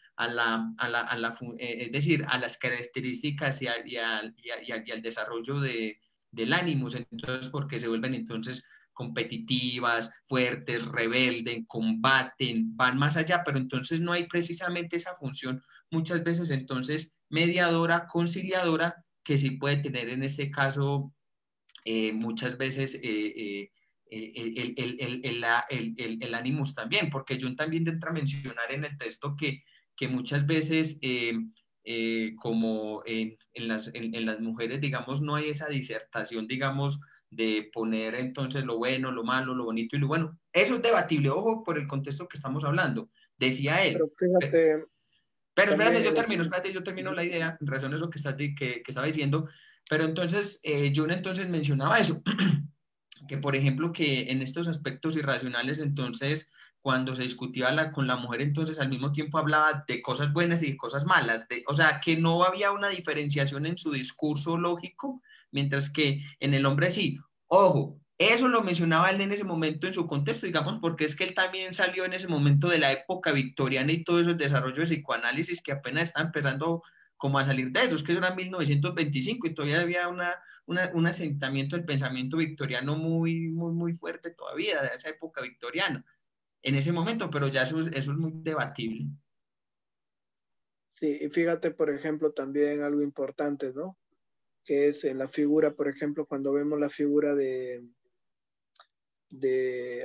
Speaker 1: es decir, a las características y al desarrollo del ánimo, entonces porque se vuelven entonces competitivas, fuertes, rebelden, combaten, van más allá, pero entonces no hay precisamente esa función muchas veces entonces mediadora, conciliadora, que sí puede tener en este caso muchas veces el ánimos también, porque Jung también entra a mencionar en el texto que muchas veces, como en las mujeres, digamos, no hay esa disertación, digamos, de poner entonces lo bueno, lo malo, lo bonito y lo bueno. Eso es debatible, ojo, por el contexto que estamos hablando. Decía
Speaker 2: Pero
Speaker 1: él.
Speaker 2: fíjate,
Speaker 1: Pero
Speaker 2: también
Speaker 1: espérate, yo termino la idea en razón de eso que estaba diciendo. Pero entonces, Jung entonces mencionaba eso, que por ejemplo, que en estos aspectos irracionales, entonces, cuando se discutía con la mujer, entonces al mismo tiempo hablaba de cosas buenas y de cosas malas, o sea, que no había una diferenciación en su discurso lógico, mientras que en el hombre sí. Ojo, eso lo mencionaba él en ese momento en su contexto, digamos, porque es que él también salió en ese momento de la época victoriana y todo eso, el desarrollo de psicoanálisis que apenas está empezando como a salir de eso, es que era 1925 y todavía había un asentamiento del pensamiento victoriano muy fuerte todavía, de esa época victoriana, en ese momento, pero ya eso es muy debatible.
Speaker 2: sí, y fíjate, por ejemplo, también algo importante, ¿no? Que es en la figura, por ejemplo, cuando vemos la figura de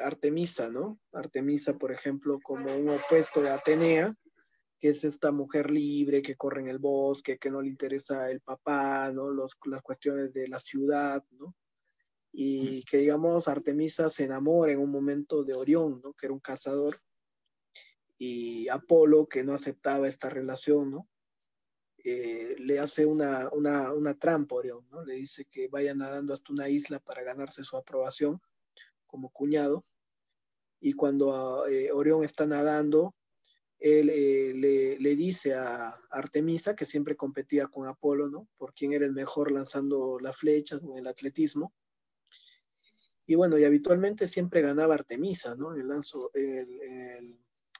Speaker 2: Artemisa, ¿no? Artemisa, por ejemplo, como un opuesto de Atenea, que es esta mujer libre que corre en el bosque, que no le interesa el papá, ¿no? Las cuestiones de la ciudad, ¿no? Y que, digamos, Artemisa se enamora en un momento de Orión, ¿no? Que era un cazador, y Apolo, que no aceptaba esta relación, ¿no? Le hace una trampa a Orión, ¿no? Le dice que vaya nadando hasta una isla para ganarse su aprobación como cuñado, y cuando Orión está nadando, él le dice a Artemisa, que siempre competía con Apolo, ¿no? Por quién era el mejor lanzando las flechas en el atletismo. Y bueno, y habitualmente siempre ganaba Artemisa, ¿no?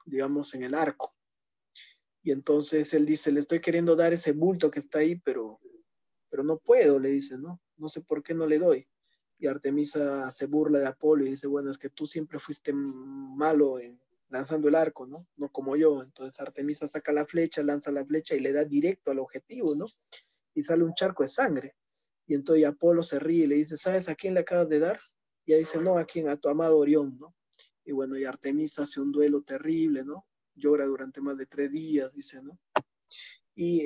Speaker 2: Digamos, en el arco. Y entonces él dice, le estoy queriendo dar ese bulto que está ahí, pero no puedo, le dice, ¿no? No sé por qué no le doy. Y Artemisa se burla de Apolo y dice, bueno, es que tú siempre fuiste malo lanzando el arco, ¿no? No como yo. Entonces Artemisa saca la flecha, lanza la flecha y le da directo al objetivo, ¿no? Y sale un charco de sangre. Y entonces Apolo se ríe y le dice, ¿sabes a quién le acabas de dar? Y ella dice, no, a quién, a tu amado Orión, ¿no? Y bueno, y Artemisa hace un duelo terrible, ¿no? Llora durante más de 3 días, dice, ¿no? Y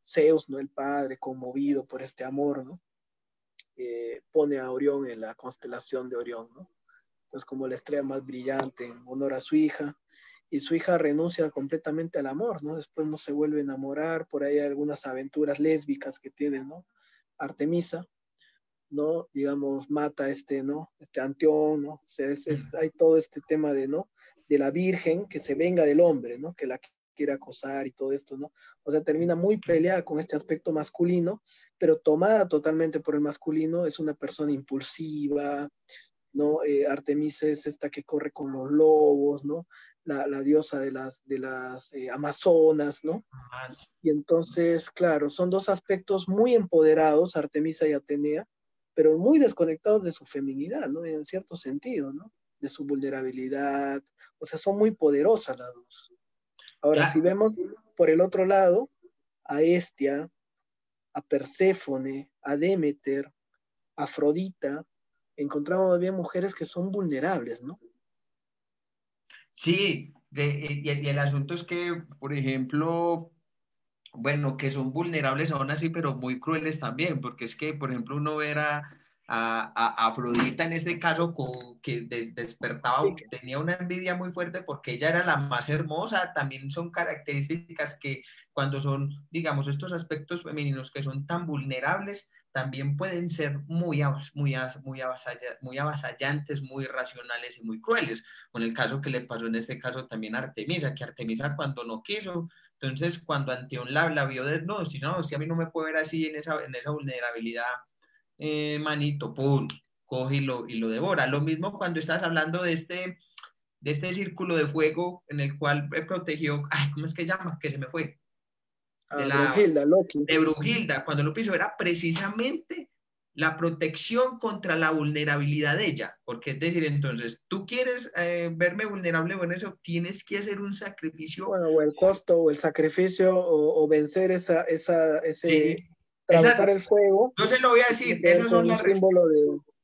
Speaker 2: Zeus, ¿no? El padre, conmovido por este amor, ¿no? Pone a Orión en la constelación de Orión, ¿no? pues como la estrella más brillante en honor a su hija, y su hija renuncia completamente al amor, ¿no? Después no se vuelve a enamorar, por ahí hay algunas aventuras lésbicas que tiene, ¿no? Artemisa, ¿no? Digamos, mata a este, ¿no? Este Anteón, ¿no? O sea, hay todo este tema de, ¿no? De la virgen que se venga del hombre, ¿no? Que la quiere acosar y todo esto, ¿no? O sea, termina muy peleada con este aspecto masculino, pero tomada totalmente por el masculino, es una persona impulsiva, ¿no? Artemisa es esta que corre con los lobos, ¿no? La diosa de las Amazonas, ¿no?
Speaker 1: Más.
Speaker 2: Y entonces, claro, son dos aspectos muy empoderados, Artemisa y Atenea, pero muy desconectados de su feminidad, ¿no? En cierto sentido, ¿no? De su vulnerabilidad, o sea, son muy poderosas las dos. Ahora, si
Speaker 1: Claro,
Speaker 2: vemos por el otro lado, a Hestia, a Perséfone, a Demeter, a Afrodita, encontramos bien mujeres que son vulnerables, ¿no?
Speaker 1: sí, y el asunto es que, por ejemplo, bueno, que son vulnerables aún así, pero muy crueles también, porque es que, por ejemplo, uno ver a Afrodita en este caso que
Speaker 2: Sí,
Speaker 1: despertaba, tenía una envidia muy fuerte porque ella era la más hermosa, también son características que cuando son, digamos, estos aspectos femeninos que son tan vulnerables, también pueden ser muy avasallantes, muy racionales y muy crueles. Con el caso que le pasó en este caso también a Artemisa, que Artemisa cuando no quiso, entonces, cuando Anteón la vio, no, si no, si a mí no me puede ver así en esa vulnerabilidad, manito, pum, coge y lo devora. Lo mismo cuando estás hablando de este círculo de fuego en el cual protegió, ay, ¿cómo es que llama? Que se me fue. De
Speaker 2: a
Speaker 1: la
Speaker 2: Brunhilda, Loki.
Speaker 1: de Brunhilda, cuando lo piso, era precisamente la protección contra la vulnerabilidad de ella. Porque es decir, entonces, tú quieres verme vulnerable, bueno, eso tienes que hacer un sacrificio.
Speaker 2: Bueno, o el costo, o el sacrificio, o vencer
Speaker 1: Sí,
Speaker 2: ese, atravesar
Speaker 1: esa,
Speaker 2: el fuego,
Speaker 1: yo se lo voy a
Speaker 2: que tiene
Speaker 1: decir,
Speaker 2: que ver
Speaker 1: esas
Speaker 2: con
Speaker 1: son
Speaker 2: un
Speaker 1: las
Speaker 2: símbolo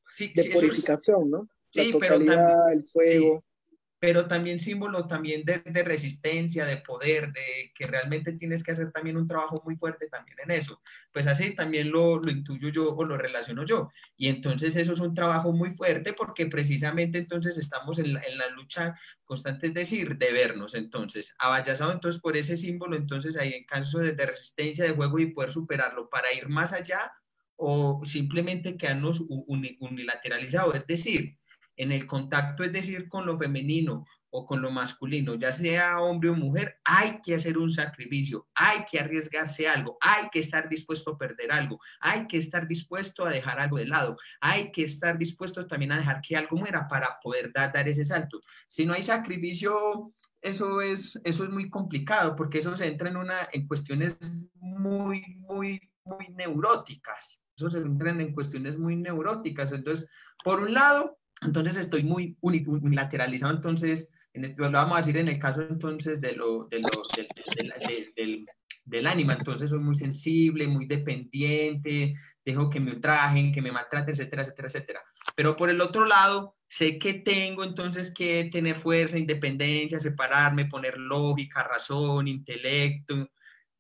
Speaker 1: sí,
Speaker 2: de
Speaker 1: sí, eso es,
Speaker 2: purificación, ¿no? La
Speaker 1: sí, pero también,
Speaker 2: totalidad, el
Speaker 1: sí,
Speaker 2: fuego.
Speaker 1: pero también símbolo también de resistencia, de poder, de que realmente tienes que hacer también un trabajo muy fuerte también en eso. Pues así también lo intuyo yo o lo relaciono yo. Y entonces eso es un trabajo muy fuerte porque precisamente entonces estamos en la lucha constante, es decir, de vernos. Entonces, abayazado entonces por ese símbolo, entonces ahí en caso de resistencia, de juego y poder superarlo para ir más allá o simplemente quedarnos unilateralizados. Es decir, en el contacto, es decir, con lo femenino o con lo masculino, ya sea hombre o mujer, hay que hacer un sacrificio, hay que arriesgarse algo, hay que estar dispuesto a perder algo, hay que estar dispuesto a dejar algo de lado, hay que estar dispuesto también a dejar que algo muera para poder dar ese salto. Si no hay sacrificio, eso es muy complicado porque eso se entra en cuestiones muy neuróticas. Eso se entra en cuestiones muy neuróticas. Entonces, por un lado, entonces estoy muy unilateralizado, entonces, lo vamos a decir en el caso entonces del ánima, entonces soy muy sensible, muy dependiente, dejo que me ultrajen, que me maltraten, etcétera, etcétera, etcétera. Pero por el otro lado, sé que tengo entonces que tener fuerza, independencia, separarme, poner lógica, razón, intelecto.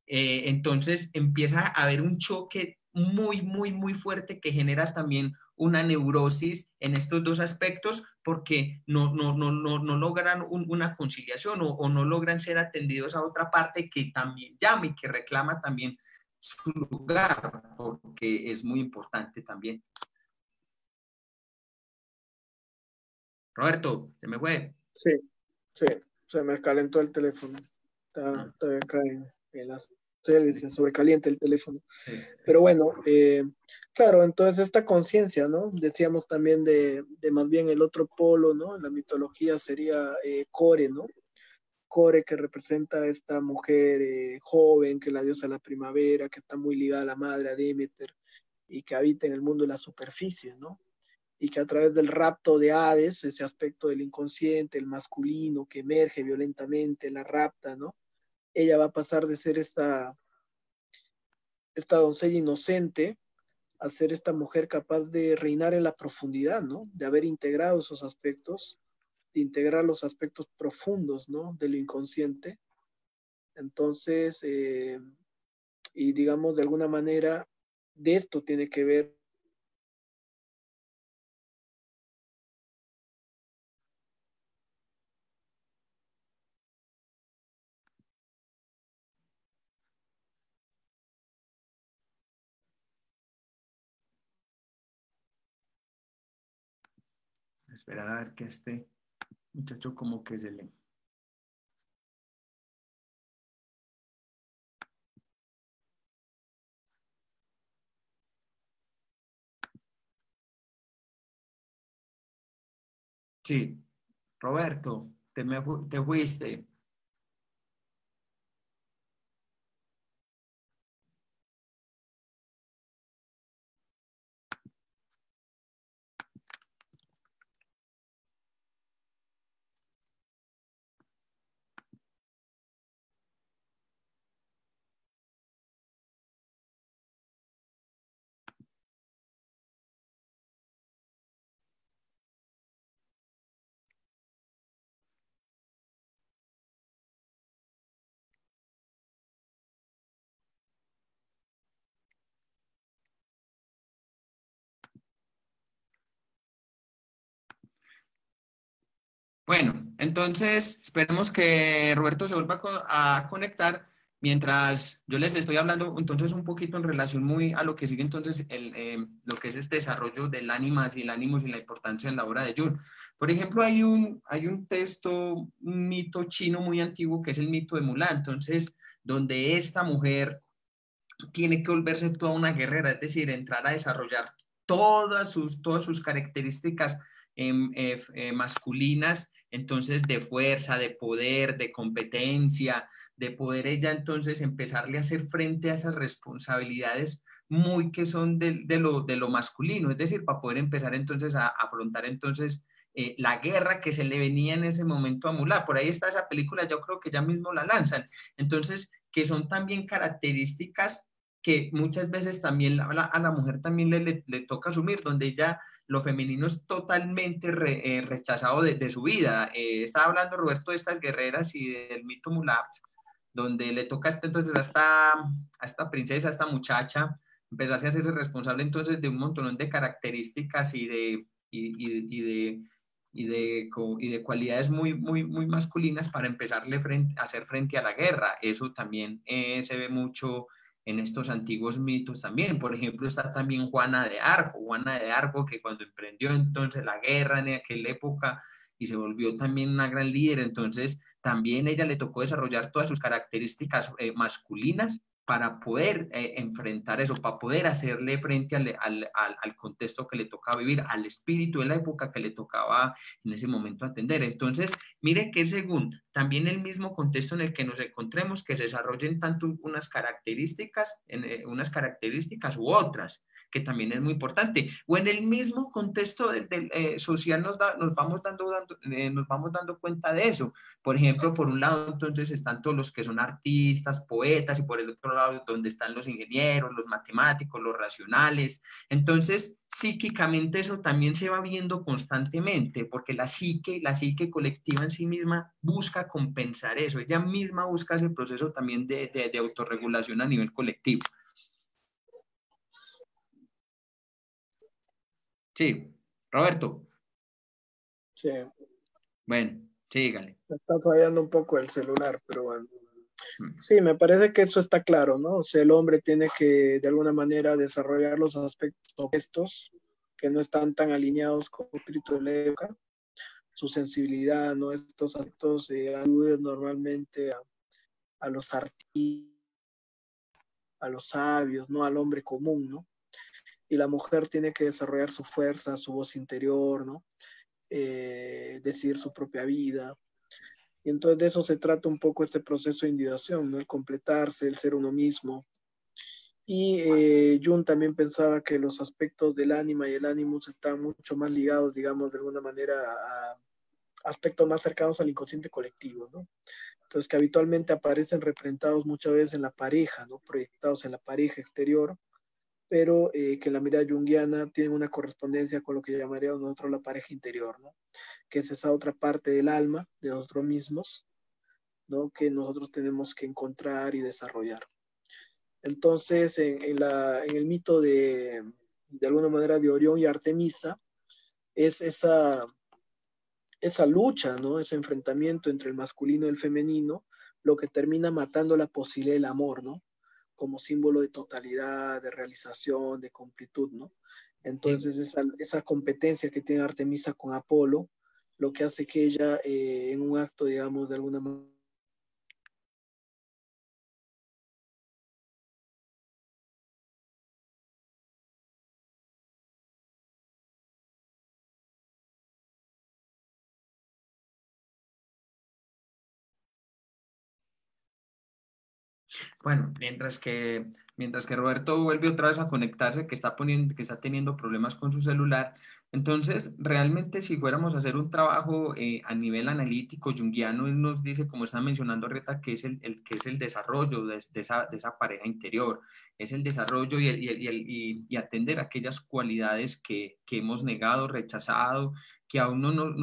Speaker 1: Entonces empieza a haber un choque muy fuerte que genera también una neurosis en estos dos aspectos porque no logran una conciliación o no logran ser atendidos a otra parte que también llama y que reclama también su lugar, porque es muy importante también. Roberto, se me fue.
Speaker 2: Sí, sí, se me calentó el teléfono.
Speaker 1: Ah,
Speaker 2: Está acá en las series, se sobrecalienta el teléfono.
Speaker 1: sí.
Speaker 2: Pero bueno, claro, entonces esta conciencia, ¿no? Decíamos también de más bien el otro polo, ¿no? En la mitología sería Core, ¿no? Core que representa a esta mujer joven, que es la diosa de la primavera, que está muy ligada a la madre, a Demeter, y que habita en el mundo de la superficie, ¿no? Y que a través del rapto de Hades, ese aspecto del inconsciente, el masculino que emerge violentamente, la rapta, ¿no? Ella va a pasar de ser esta doncella inocente a ser esta mujer capaz de reinar en la profundidad, ¿no? De haber integrado esos aspectos, de integrar los aspectos profundos, ¿no? De lo inconsciente. Entonces, y digamos, de alguna manera, de esto tiene que ver
Speaker 1: esperar a ver que este muchacho como que se le... Sí, Roberto, te fuiste. Bueno, entonces esperemos que Roberto se vuelva a conectar mientras yo les estoy hablando entonces un poquito en relación muy a lo que sigue entonces lo que es este desarrollo del ánima y el ánimos y la importancia en la obra de Jung. Por ejemplo, hay un texto, un mito chino muy antiguo que es el mito de Mulan, entonces donde esta mujer tiene que volverse toda una guerrera, es decir, entrar a desarrollar todas sus características masculinas, entonces de fuerza, de poder, de competencia, de poder ella entonces empezarle a hacer frente a esas responsabilidades muy que son de lo masculino, es decir, para poder empezar entonces a afrontar entonces la guerra que se le venía en ese momento a Mulan. Por ahí está esa película, yo creo que ya mismo la lanzan. Entonces, que son también características que muchas veces también a la mujer también le toca asumir, donde ella lo femenino es totalmente rechazado de su vida. Estaba hablando Roberto de estas guerreras y del mito Mulat, donde le toca entonces a esta princesa, a esta muchacha, empezarse a hacerse responsable entonces de un montón de características y de cualidades muy masculinas para empezarle a hacer frente a la guerra. Eso también se ve mucho en estos antiguos mitos también. Por ejemplo, está también Juana de Arco, que cuando emprendió entonces la guerra en aquella época y se volvió también una gran líder, entonces también ella le tocó desarrollar todas sus características masculinas para poder enfrentar eso, para poder hacerle frente al contexto que le tocaba vivir, al espíritu de la época que le tocaba en ese momento atender. Entonces, mire que según también el mismo contexto en el que nos encontremos, que se desarrollen tanto unas características u otras, que también es muy importante. O en el mismo contexto social nos vamos dando cuenta de eso. Por ejemplo, por un lado, entonces están todos los que son artistas, poetas, y por el otro lado, donde están los ingenieros, los matemáticos, los racionales. Entonces, psíquicamente eso también se va viendo constantemente, porque la psique colectiva en sí misma busca compensar eso. Ella misma busca ese proceso también de autorregulación a nivel colectivo. Sí, Roberto.
Speaker 2: Sí,
Speaker 1: Bueno, sígale.
Speaker 2: me está fallando un poco el celular, pero bueno.
Speaker 1: Mm.
Speaker 2: Sí, me parece que eso está claro, ¿no? O sea, el hombre tiene que de alguna manera desarrollar los aspectos opuestos que no están tan alineados con el espíritu de la época, su sensibilidad, ¿no? Estos aspectos aluden normalmente a los artistas, a los sabios, ¿no? Al hombre común, ¿no? Y la mujer tiene que desarrollar su fuerza, su voz interior, ¿no? Decidir su propia vida. Y entonces de eso se trata un poco este proceso de individuación, ¿no? El completarse, el ser uno mismo. Y Jung también pensaba que los aspectos del ánima y el ánimos están mucho más ligados, digamos, de alguna manera a aspectos más cercanos al inconsciente colectivo, ¿no? Entonces, que habitualmente aparecen representados muchas veces en la pareja, ¿no? Proyectados en la pareja exterior, pero que en la mirada junguiana tienen una correspondencia con lo que llamaríamos nosotros la pareja interior, ¿no? Que es esa otra parte del alma, de nosotros mismos, ¿no? Que nosotros tenemos que encontrar y desarrollar. Entonces, en el mito de alguna manera, de Orión y Artemisa, es esa lucha, ¿no? Ese enfrentamiento entre el masculino y el femenino, lo que termina matando la posibilidad del amor, ¿no? Como símbolo de totalidad, de realización, de completud, ¿no? Entonces esa competencia que tiene Artemisa con Apolo, lo que hace que ella en un acto, digamos, de alguna manera
Speaker 1: Bueno, mientras que Roberto vuelve otra vez a conectarse, que está teniendo problemas con su celular, entonces realmente si fuéramos a hacer un trabajo a nivel analítico, junguiano, él nos dice, como está mencionando Reta, que es que es el desarrollo de esa pareja interior, es el desarrollo y atender aquellas cualidades que hemos negado, rechazado, que a uno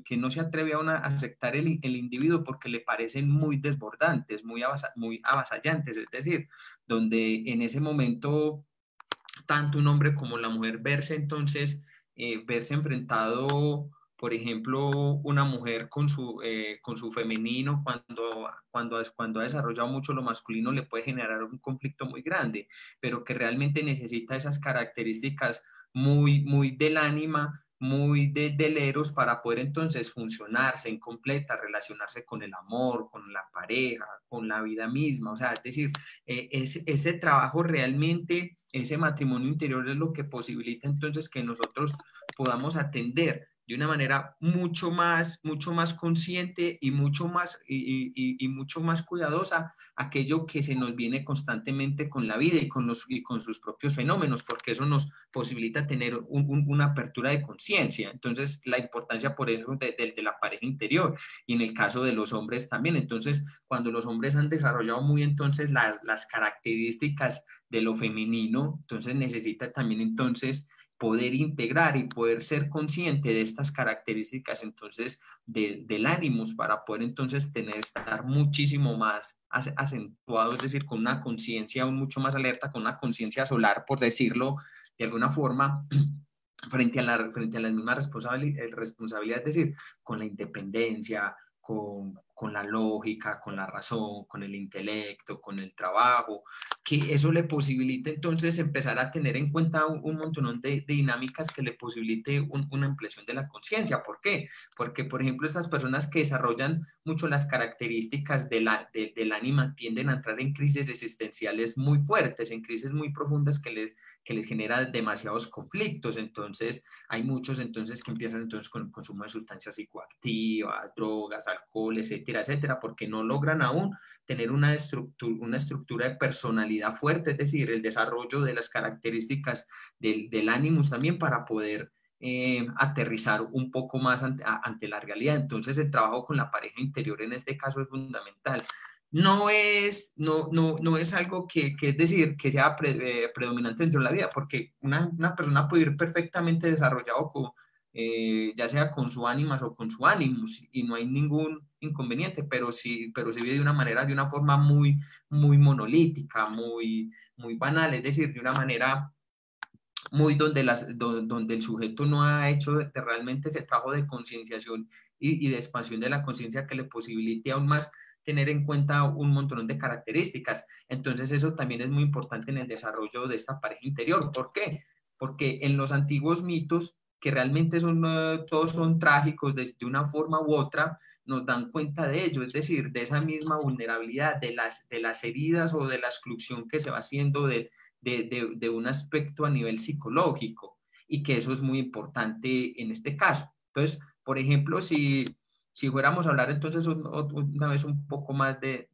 Speaker 1: que no se atreve a aceptar el individuo porque le parecen muy desbordantes, muy avasallantes, es decir, donde en ese momento tanto un hombre como la mujer verse enfrentado, por ejemplo, una mujer con su femenino, cuando ha desarrollado mucho lo masculino, le puede generar un conflicto muy grande, pero que realmente necesita esas características muy del ánima, muy del eros para poder entonces funcionarse en completa, relacionarse con el amor, con la pareja, con la vida misma, o sea, es decir, ese trabajo realmente, ese matrimonio interior es lo que posibilita entonces que nosotros podamos atender de una manera mucho más consciente y mucho más cuidadosa aquello que se nos viene constantemente con la vida y con sus propios fenómenos, porque eso nos posibilita tener una apertura de conciencia. Entonces, la importancia por eso de la pareja interior y en el caso de los hombres también. Entonces, cuando los hombres han desarrollado muy entonces las características de lo femenino, entonces necesita también entonces poder integrar y poder ser consciente de estas características entonces del ánimos para poder entonces estar muchísimo más acentuado, es decir, con una conciencia mucho más alerta, con una conciencia solar, por decirlo de alguna forma, frente a la misma responsabilidad, es decir, con la independencia, con la lógica, con la razón, con el intelecto, con el trabajo, que eso le posibilite entonces empezar a tener en cuenta un montón de dinámicas que le posibilite una ampliación de la conciencia. ¿Por qué? Porque, por ejemplo, estas personas que desarrollan mucho las características del ánima tienden a entrar en crisis existenciales muy fuertes, en crisis muy profundas que les genera demasiados conflictos. Entonces, hay muchos entonces que empiezan entonces con el consumo de sustancias psicoactivas, drogas, alcohol, etcétera, etcétera, porque no logran aún tener una estructura de personalidad fuerte, es decir, el desarrollo de las características del ánimos también para poder aterrizar un poco más ante la realidad. Entonces, el trabajo con la pareja interior en este caso es fundamental. No es algo que es decir, que sea predominante dentro de la vida, porque una persona puede ir perfectamente desarrollado ya sea con su ánimas o con su ánimos, y no hay ningún inconveniente, pero sí vive de una manera, de una forma muy monolítica, muy banal, es decir, de una manera muy donde el sujeto no ha hecho realmente ese trabajo de concienciación y de expansión de la conciencia que le posibilite aún más tener en cuenta un montón de características. Entonces eso también es muy importante en el desarrollo de esta pareja interior. ¿Por qué? Porque en los antiguos mitos, que realmente todos son trágicos de una forma u otra, nos dan cuenta de ello, es decir, de esa misma vulnerabilidad, de las heridas o de la exclusión que se va haciendo de un aspecto a nivel psicológico, y que eso es muy importante en este caso. Entonces, por ejemplo, si fuéramos a hablar entonces una vez un poco más de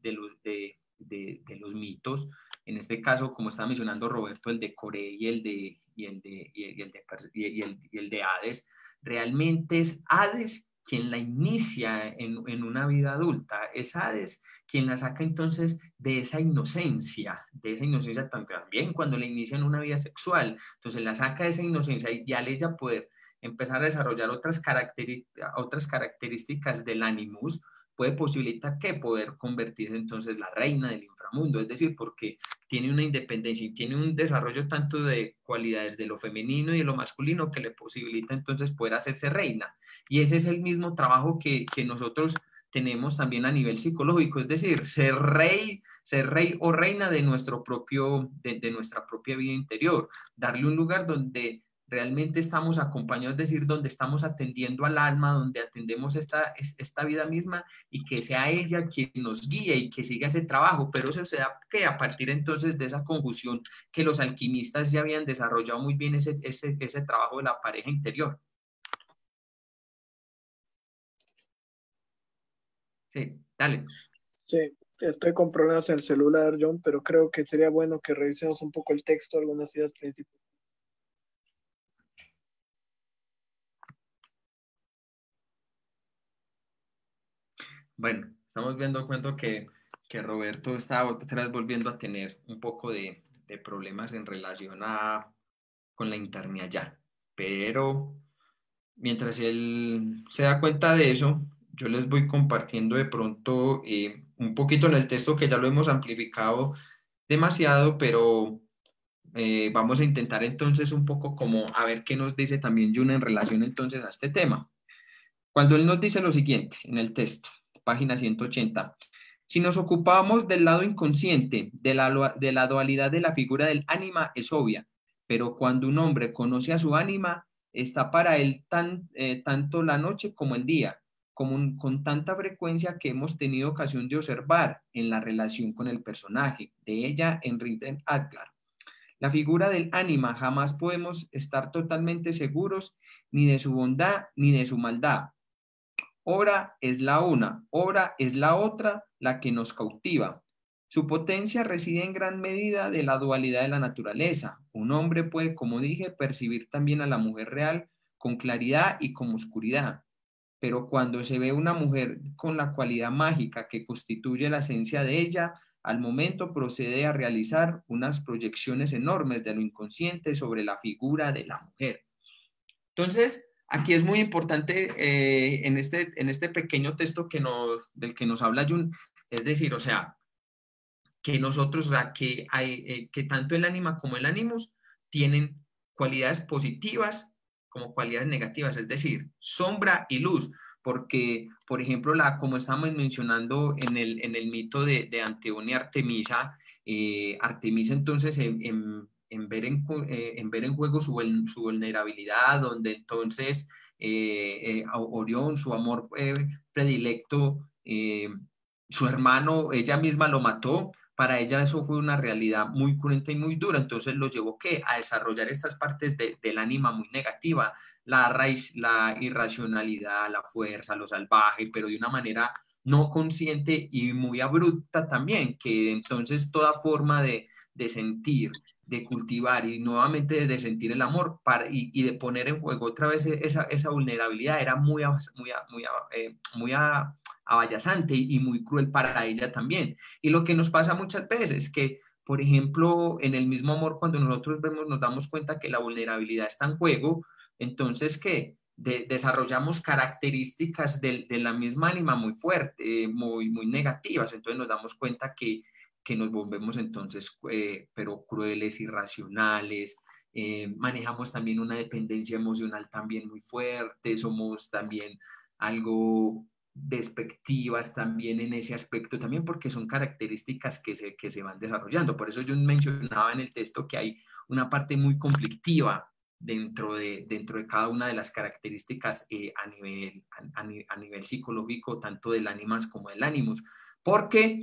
Speaker 1: los mitos, en este caso, como estaba mencionando Roberto, el de Coré y el de Hades, realmente es Hades quien la inicia en una vida adulta, es Hades quien la saca entonces de esa inocencia también cuando le inicia en una vida sexual, entonces la saca de esa inocencia y al ella poder empezar a desarrollar otras características del animus, puede posibilitar que poder convertirse entonces la reina del inframundo, es decir, porque tiene una independencia y tiene un desarrollo tanto de cualidades de lo femenino y de lo masculino que le posibilita entonces poder hacerse reina. Y ese es el mismo trabajo que nosotros tenemos también a nivel psicológico, es decir, ser rey o reina de de nuestra propia vida interior, darle un lugar donde realmente estamos acompañados, es decir, donde estamos atendiendo al alma, donde atendemos esta vida misma y que sea ella quien nos guíe y que siga ese trabajo, pero eso se da que a partir entonces de esa conjunción que los alquimistas ya habían desarrollado muy bien ese trabajo de la pareja interior. Sí, dale.
Speaker 2: Sí, estoy con problemas en el celular, John, pero creo que sería bueno que revisemos un poco el texto, algunas ideas principales.
Speaker 1: Bueno, estamos viendo cuento que Roberto está otra vez volviendo a tener un poco de problemas en relación con la internet allá. Pero mientras él se da cuenta de eso, yo les voy compartiendo de pronto un poquito en el texto que ya lo hemos amplificado demasiado, pero vamos a intentar entonces un poco como a ver qué nos dice también Jun en relación entonces a este tema. Cuando él nos dice lo siguiente en el texto, página 180, si nos ocupamos del lado inconsciente de la dualidad de la figura del ánima es obvia, pero cuando un hombre conoce a su ánima, está para él tanto la noche como el día, con tanta frecuencia que hemos tenido ocasión de observar en la relación con el personaje de ella en Ritten Adgar. La figura del ánima jamás podemos estar totalmente seguros ni de su bondad ni de su maldad. Ora es la una, ora es la otra la que nos cautiva. Su potencia reside en gran medida de la dualidad de la naturaleza. Un hombre puede, como dije, percibir también a la mujer real con claridad y con oscuridad. Pero cuando se ve una mujer con la cualidad mágica que constituye la esencia de ella, al momento procede a realizar unas proyecciones enormes de lo inconsciente sobre la figura de la mujer. Entonces, aquí es muy importante en este pequeño texto del que nos habla Jung, es decir, o sea, que nosotros, o sea, que tanto el ánima como el ánimos tienen cualidades positivas como cualidades negativas, es decir, sombra y luz, porque, por ejemplo, como estamos mencionando en el mito de Anteón y Artemisa, Artemisa entonces en ver en juego su vulnerabilidad, donde entonces Orión, su amor predilecto, su hermano, ella misma lo mató. Para ella eso fue una realidad muy cruenta y muy dura, entonces lo llevó ¿qué? A desarrollar estas partes del ánima muy negativa, la raíz, la irracionalidad, la fuerza, lo salvaje, pero de una manera no consciente y muy abrupta también, que entonces toda forma de sentir, de cultivar y nuevamente de sentir el amor y de poner en juego otra vez esa vulnerabilidad era muy abayazante y muy cruel para ella también. Y lo que nos pasa muchas veces es que, por ejemplo, en el mismo amor, cuando nosotros vemos, nos damos cuenta que la vulnerabilidad está en juego, entonces que desarrollamos características de la misma ánima muy fuerte, muy negativas, entonces nos damos cuenta que nos volvemos entonces, pero crueles, irracionales, manejamos también una dependencia emocional también muy fuerte, somos también algo despectivas también en ese aspecto también porque son características que se van desarrollando. Por eso yo mencionaba en el texto que hay una parte muy conflictiva dentro de cada una de las características a nivel psicológico, tanto del ánimas como del ánimos. Porque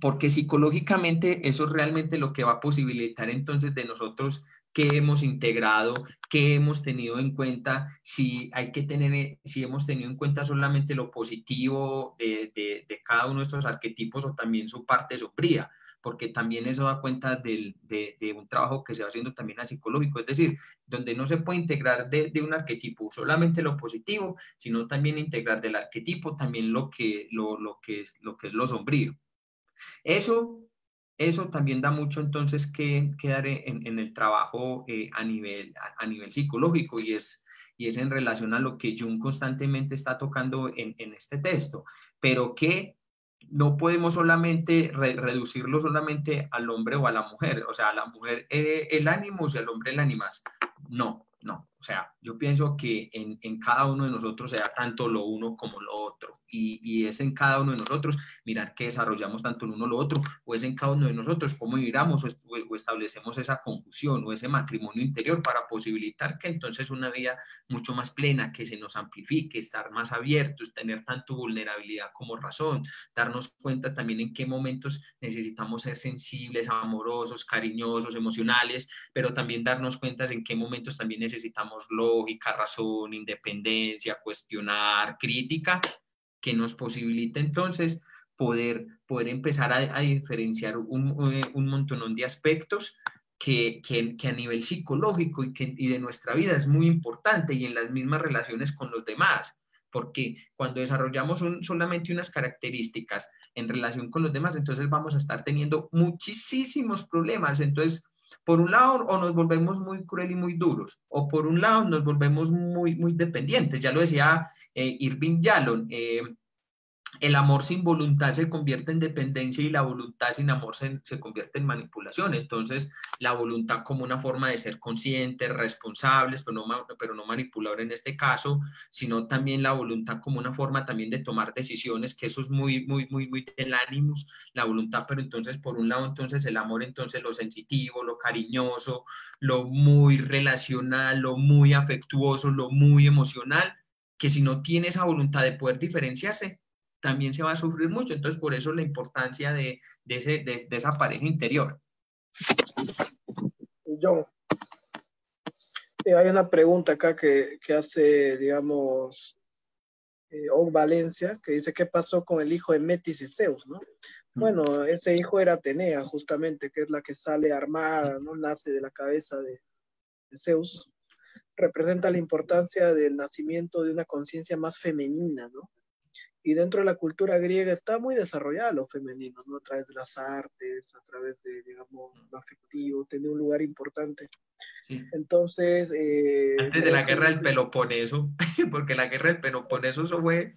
Speaker 1: porque psicológicamente eso es realmente lo que va a posibilitar entonces de nosotros qué hemos integrado, qué hemos tenido en cuenta, si hemos tenido en cuenta solamente lo positivo de cada uno de estos arquetipos o también su parte sombría, porque también eso da cuenta de un trabajo que se va haciendo también al psicológico, es decir, donde no se puede integrar de un arquetipo solamente lo positivo, sino también integrar del arquetipo también lo que es lo sombrío. Eso, eso también da mucho entonces que dar en el trabajo a nivel psicológico y es en relación a lo que Jung constantemente está tocando en este texto, pero que no podemos solamente reducirlo solamente al hombre o a la mujer, o sea, a la mujer el ánimo y al hombre el ánimas. No, no. O sea, yo pienso que en cada uno de nosotros se da tanto lo uno como lo otro. Y es en cada uno de nosotros mirar que desarrollamos tanto lo uno lo otro, o es en cada uno de nosotros cómo miramos o establecemos esa conjunción o ese matrimonio interior para posibilitar que entonces una vida mucho más plena, que se nos amplifique, estar más abiertos, tener tanto vulnerabilidad como razón, darnos cuenta también en qué momentos necesitamos ser sensibles, amorosos, cariñosos, emocionales, pero también darnos cuenta en qué momentos también necesitamos lógica, razón, independencia, cuestionar, crítica, que nos posibilite entonces poder empezar a diferenciar un montón de aspectos que a nivel psicológico y de nuestra vida es muy importante y en las mismas relaciones con los demás, porque cuando desarrollamos solamente unas características en relación con los demás, entonces vamos a estar teniendo muchísimos problemas. Entonces, por un lado, o nos volvemos muy cruel y muy duros, o por un lado nos volvemos muy dependientes. Ya lo decía Irving Yalom, el amor sin voluntad se convierte en dependencia y la voluntad sin amor se convierte en manipulación. Entonces, la voluntad como una forma de ser conscientes, responsables, pero no manipulador en este caso, sino también la voluntad como una forma también de tomar decisiones, que eso es muy del ánimos, la voluntad, pero entonces, por un lado, entonces el amor, entonces lo sensitivo, lo cariñoso, lo muy relacional, lo muy afectuoso, lo muy emocional, que si no tiene esa voluntad de poder diferenciarse, también se va a sufrir mucho. Entonces, por eso la importancia de esa pareja interior.
Speaker 2: John, hay una pregunta acá que hace, digamos, Og Valencia, que dice, ¿qué pasó con el hijo de Metis y Zeus, no? Bueno, ese hijo era Atenea, justamente, que es la que sale armada, ¿no? Nace de la cabeza de Zeus. Representa la importancia del nacimiento de una conciencia más femenina, ¿no? Y dentro de la cultura griega está muy desarrollado lo femenino, ¿no? A través de las artes, a través de, digamos, lo afectivo, tiene un lugar importante.
Speaker 1: Sí.
Speaker 2: Entonces,
Speaker 1: antes de la guerra del Peloponeso, porque la guerra del Peloponeso eso fue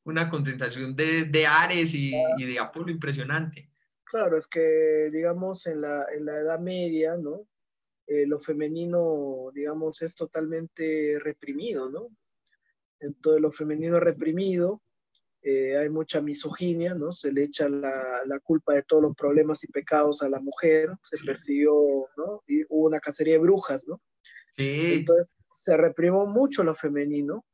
Speaker 1: una concentración de Ares y de Apolo impresionante.
Speaker 2: Claro, es que, digamos, en la Edad Media, ¿no? Lo femenino, digamos, es totalmente reprimido, ¿no? Entonces, lo femenino reprimido, hay mucha misoginia, ¿no? Se le echa la culpa de todos los problemas y pecados a la mujer, se persiguió, ¿no? Y hubo una cacería de brujas, ¿no?
Speaker 1: Sí.
Speaker 2: Entonces, se reprimió mucho lo femenino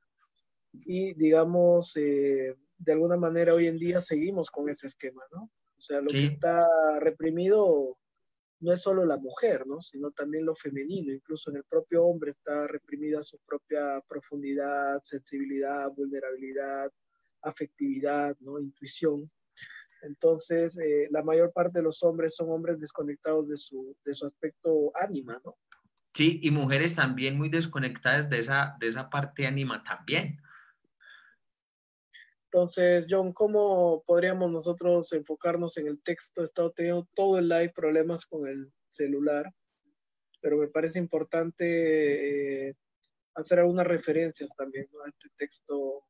Speaker 2: y, digamos, de alguna manera hoy en día seguimos con ese esquema, ¿no? O sea, lo que
Speaker 1: Sí.
Speaker 2: está reprimido no es solo la mujer, ¿no? Sino también lo femenino. Incluso en el propio hombre está reprimida su propia profundidad, sensibilidad, vulnerabilidad, afectividad, ¿no? Intuición. Entonces, la mayor parte de los hombres son hombres desconectados de su aspecto ánima, ¿no?
Speaker 1: Sí, y mujeres también muy desconectadas de esa parte ánima también.
Speaker 2: Entonces, John, ¿cómo podríamos nosotros enfocarnos en el texto? He estado teniendo todo el live problemas con el celular, pero me parece importante hacer algunas referencias también, ¿no? A este texto.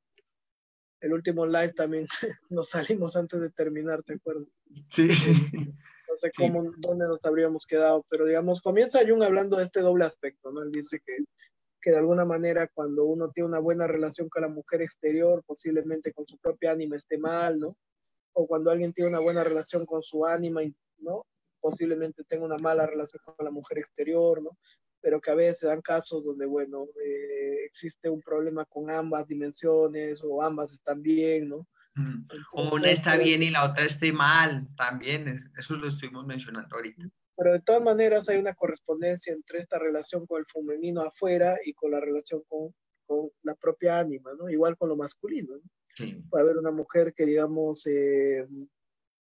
Speaker 2: El último live también nos salimos antes de terminar, ¿te acuerdas?
Speaker 1: Sí.
Speaker 2: No sé
Speaker 1: Sí.
Speaker 2: cómo, dónde nos habríamos quedado, pero digamos, comienza Jung hablando de este doble aspecto, ¿no? Él dice que de alguna manera cuando uno tiene una buena relación con la mujer exterior, posiblemente con su propia ánima esté mal, ¿no? O cuando alguien tiene una buena relación con su ánima, ¿no? Posiblemente tenga una mala relación con la mujer exterior, ¿no? Pero que a veces se dan casos donde, bueno, existe un problema con ambas dimensiones o ambas están bien, ¿no?
Speaker 1: O una
Speaker 2: Entonces,
Speaker 1: está bien y la otra esté mal, también, eso lo estuvimos mencionando ahorita.
Speaker 2: pero de todas maneras hay una correspondencia entre esta relación con el femenino afuera y con la relación con la propia ánima, ¿no? Igual con lo masculino, ¿no?
Speaker 1: Sí.
Speaker 2: Puede haber una mujer que, digamos,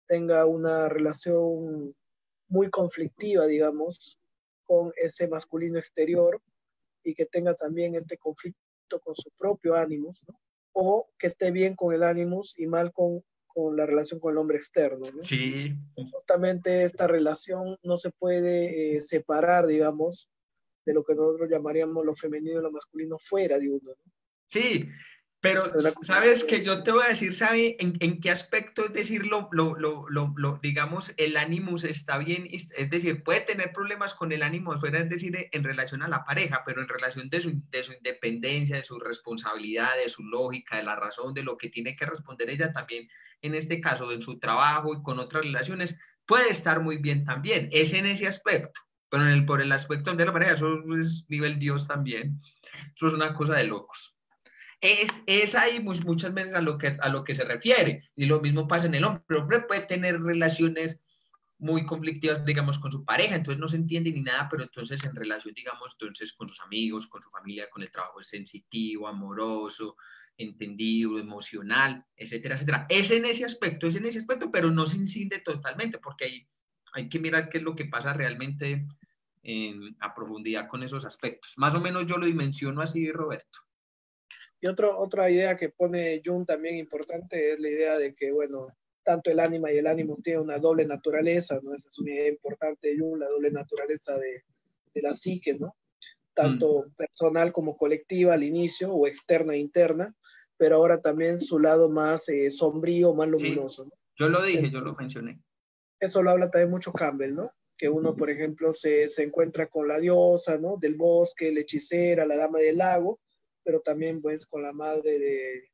Speaker 2: tenga una relación muy conflictiva, digamos, con ese masculino exterior y que tenga también este conflicto con su propio ánimo, ¿no? O que esté bien con el ánimo y mal con la relación con el hombre externo, ¿no?
Speaker 1: Sí.
Speaker 2: Justamente esta relación no se puede separar, digamos, de lo que nosotros llamaríamos lo femenino y lo masculino fuera de uno, ¿no?
Speaker 1: Sí,
Speaker 3: Pero,
Speaker 2: Una
Speaker 3: ¿sabes que yo te voy a decir, sabe en qué aspecto? Es decir, digamos, el ánimos está bien, es decir, puede tener problemas con el ánimo fuera, es decir, en relación a la pareja, pero en relación de su independencia, de su responsabilidad, de su lógica, de la razón, de lo que tiene que responder ella también, en este caso, en su trabajo y con otras relaciones, puede estar muy bien también. Es en ese aspecto, pero por el aspecto de la pareja, eso es nivel Dios también. Eso es una cosa de locos. Es ahí muchas veces a lo que se refiere. Y lo mismo pasa en el hombre. El hombre puede tener relaciones muy conflictivas, digamos, con su pareja, entonces no se entiende ni nada, pero entonces en relación, digamos, entonces con sus amigos, con su familia, con el trabajo es sensitivo, amoroso, entendido, emocional, etcétera, etcétera. Es en ese aspecto, pero no se incide totalmente, porque hay que mirar qué es lo que pasa realmente a profundidad con esos aspectos. Más o menos yo lo dimensiono así, Roberto.
Speaker 2: Y otra idea que pone Jung también importante es la idea de que, bueno, tanto el ánima y el ánimo tienen una doble naturaleza, ¿no? Esa es una idea importante de Jung, la doble naturaleza de la psique, ¿no? Tanto personal como colectiva al inicio, o externa e interna, pero ahora también su lado más sombrío, más luminoso,
Speaker 3: Sí,
Speaker 2: ¿no?
Speaker 3: yo lo dije, yo
Speaker 2: Entonces,
Speaker 3: lo mencioné.
Speaker 2: eso lo habla también mucho Campbell, ¿no? Que uno, por ejemplo, se encuentra con la diosa, ¿no? Del bosque, la hechicera, la dama del lago, pero también, pues, con la madre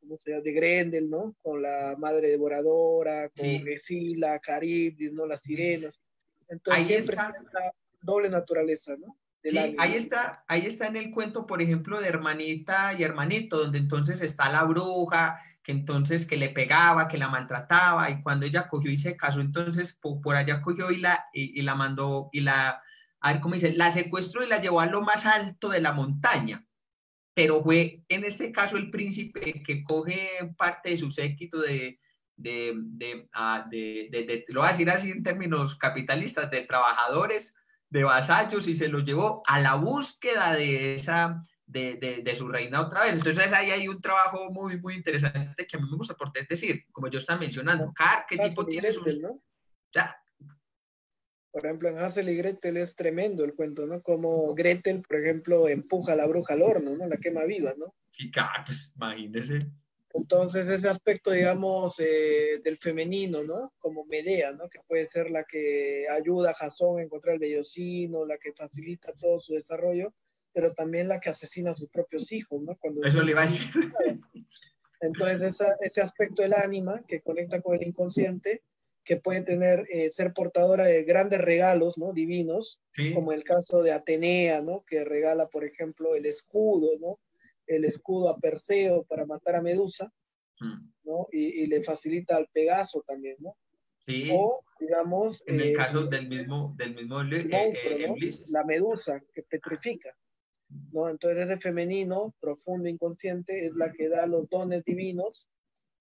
Speaker 2: ¿cómo se llama? De Grendel, ¿no? Con la madre devoradora, con
Speaker 3: Sí,
Speaker 2: Escila, Caribdis, ¿no? Las sirenas. Entonces,
Speaker 3: ahí
Speaker 2: siempre está
Speaker 3: está.
Speaker 2: esta doble naturaleza, ¿no? Del
Speaker 3: Sí,
Speaker 2: ánimo.
Speaker 3: ahí está en el cuento, por ejemplo, de hermanita y hermanito, donde entonces está la bruja, que entonces que le pegaba, que la maltrataba, y cuando ella cogió y se casó, entonces por allá cogió y la mandó, a ver cómo dice, la secuestró y la llevó a lo más alto de la montaña, pero fue en este caso el príncipe que coge parte de su séquito lo voy a decir así en términos capitalistas, de trabajadores, de vasallos, y se los llevó a la búsqueda de su reina otra vez. Entonces ahí hay un trabajo muy, muy interesante que a mí me gusta, porque es decir, como yo estaba mencionando, cada
Speaker 2: Hansel
Speaker 3: arquetipo
Speaker 2: y
Speaker 3: tiene sus...
Speaker 2: Gretel, ¿no?
Speaker 3: Ya,
Speaker 2: Por ejemplo, en Hansel y Gretel es tremendo el cuento, ¿no? Como Gretel, por ejemplo, empuja a la bruja al horno, ¿no? La quema viva, ¿no?
Speaker 3: y pues imagínese.
Speaker 2: Entonces, ese aspecto, digamos, del femenino, ¿no? Como Medea, ¿no? Que puede ser la que ayuda a Jasón a encontrar el vellocino, la que facilita todo su desarrollo, pero también la que asesina a sus propios hijos, ¿no? Cuando
Speaker 3: Eso le
Speaker 2: decían
Speaker 3: iba a
Speaker 2: que...
Speaker 3: decir.
Speaker 2: Entonces, ese aspecto del ánima que conecta con el inconsciente, que puede tener, ser portadora de grandes regalos, ¿no? Divinos,
Speaker 3: Sí.
Speaker 2: como el caso de Atenea, ¿no? Que regala, por ejemplo, el escudo, ¿no? El escudo a Perseo para matar a Medusa, ¿no? Y le facilita al Pegaso también, ¿no?
Speaker 3: Sí,
Speaker 2: O, digamos,
Speaker 3: en el caso del mismo
Speaker 2: el monstruo, ¿no?
Speaker 3: Ulises.
Speaker 2: La medusa que petrifica, ¿no? Entonces ese femenino, profundo, inconsciente, es la que da los dones divinos,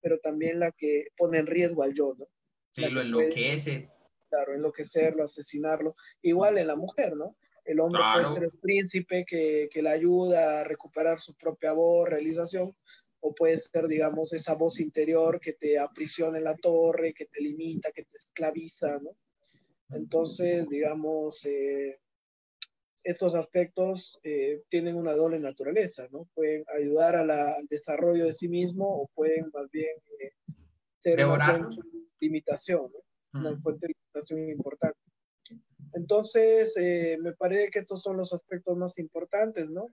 Speaker 2: pero también la que pone en riesgo al yo, ¿no?
Speaker 3: Sí,
Speaker 2: La
Speaker 3: lo
Speaker 2: que puede,
Speaker 3: enloquece.
Speaker 2: claro, enloquecerlo, asesinarlo. Igual en la mujer, ¿no? El hombre puede ser
Speaker 3: Claro.
Speaker 2: el príncipe que la ayuda a recuperar su propia voz, realización, o puede ser, digamos, esa voz interior que te aprisiona en la torre, que te limita, que te esclaviza, ¿no? Entonces, digamos, estos aspectos tienen una doble naturaleza, ¿no? Pueden ayudar al desarrollo de sí mismo o pueden más bien ser una fuente
Speaker 3: Devorarlos.
Speaker 2: de limitación, ¿no? Una
Speaker 3: Mm.
Speaker 2: fuente de limitación importante. Entonces, me parece que estos son los aspectos más importantes, ¿no?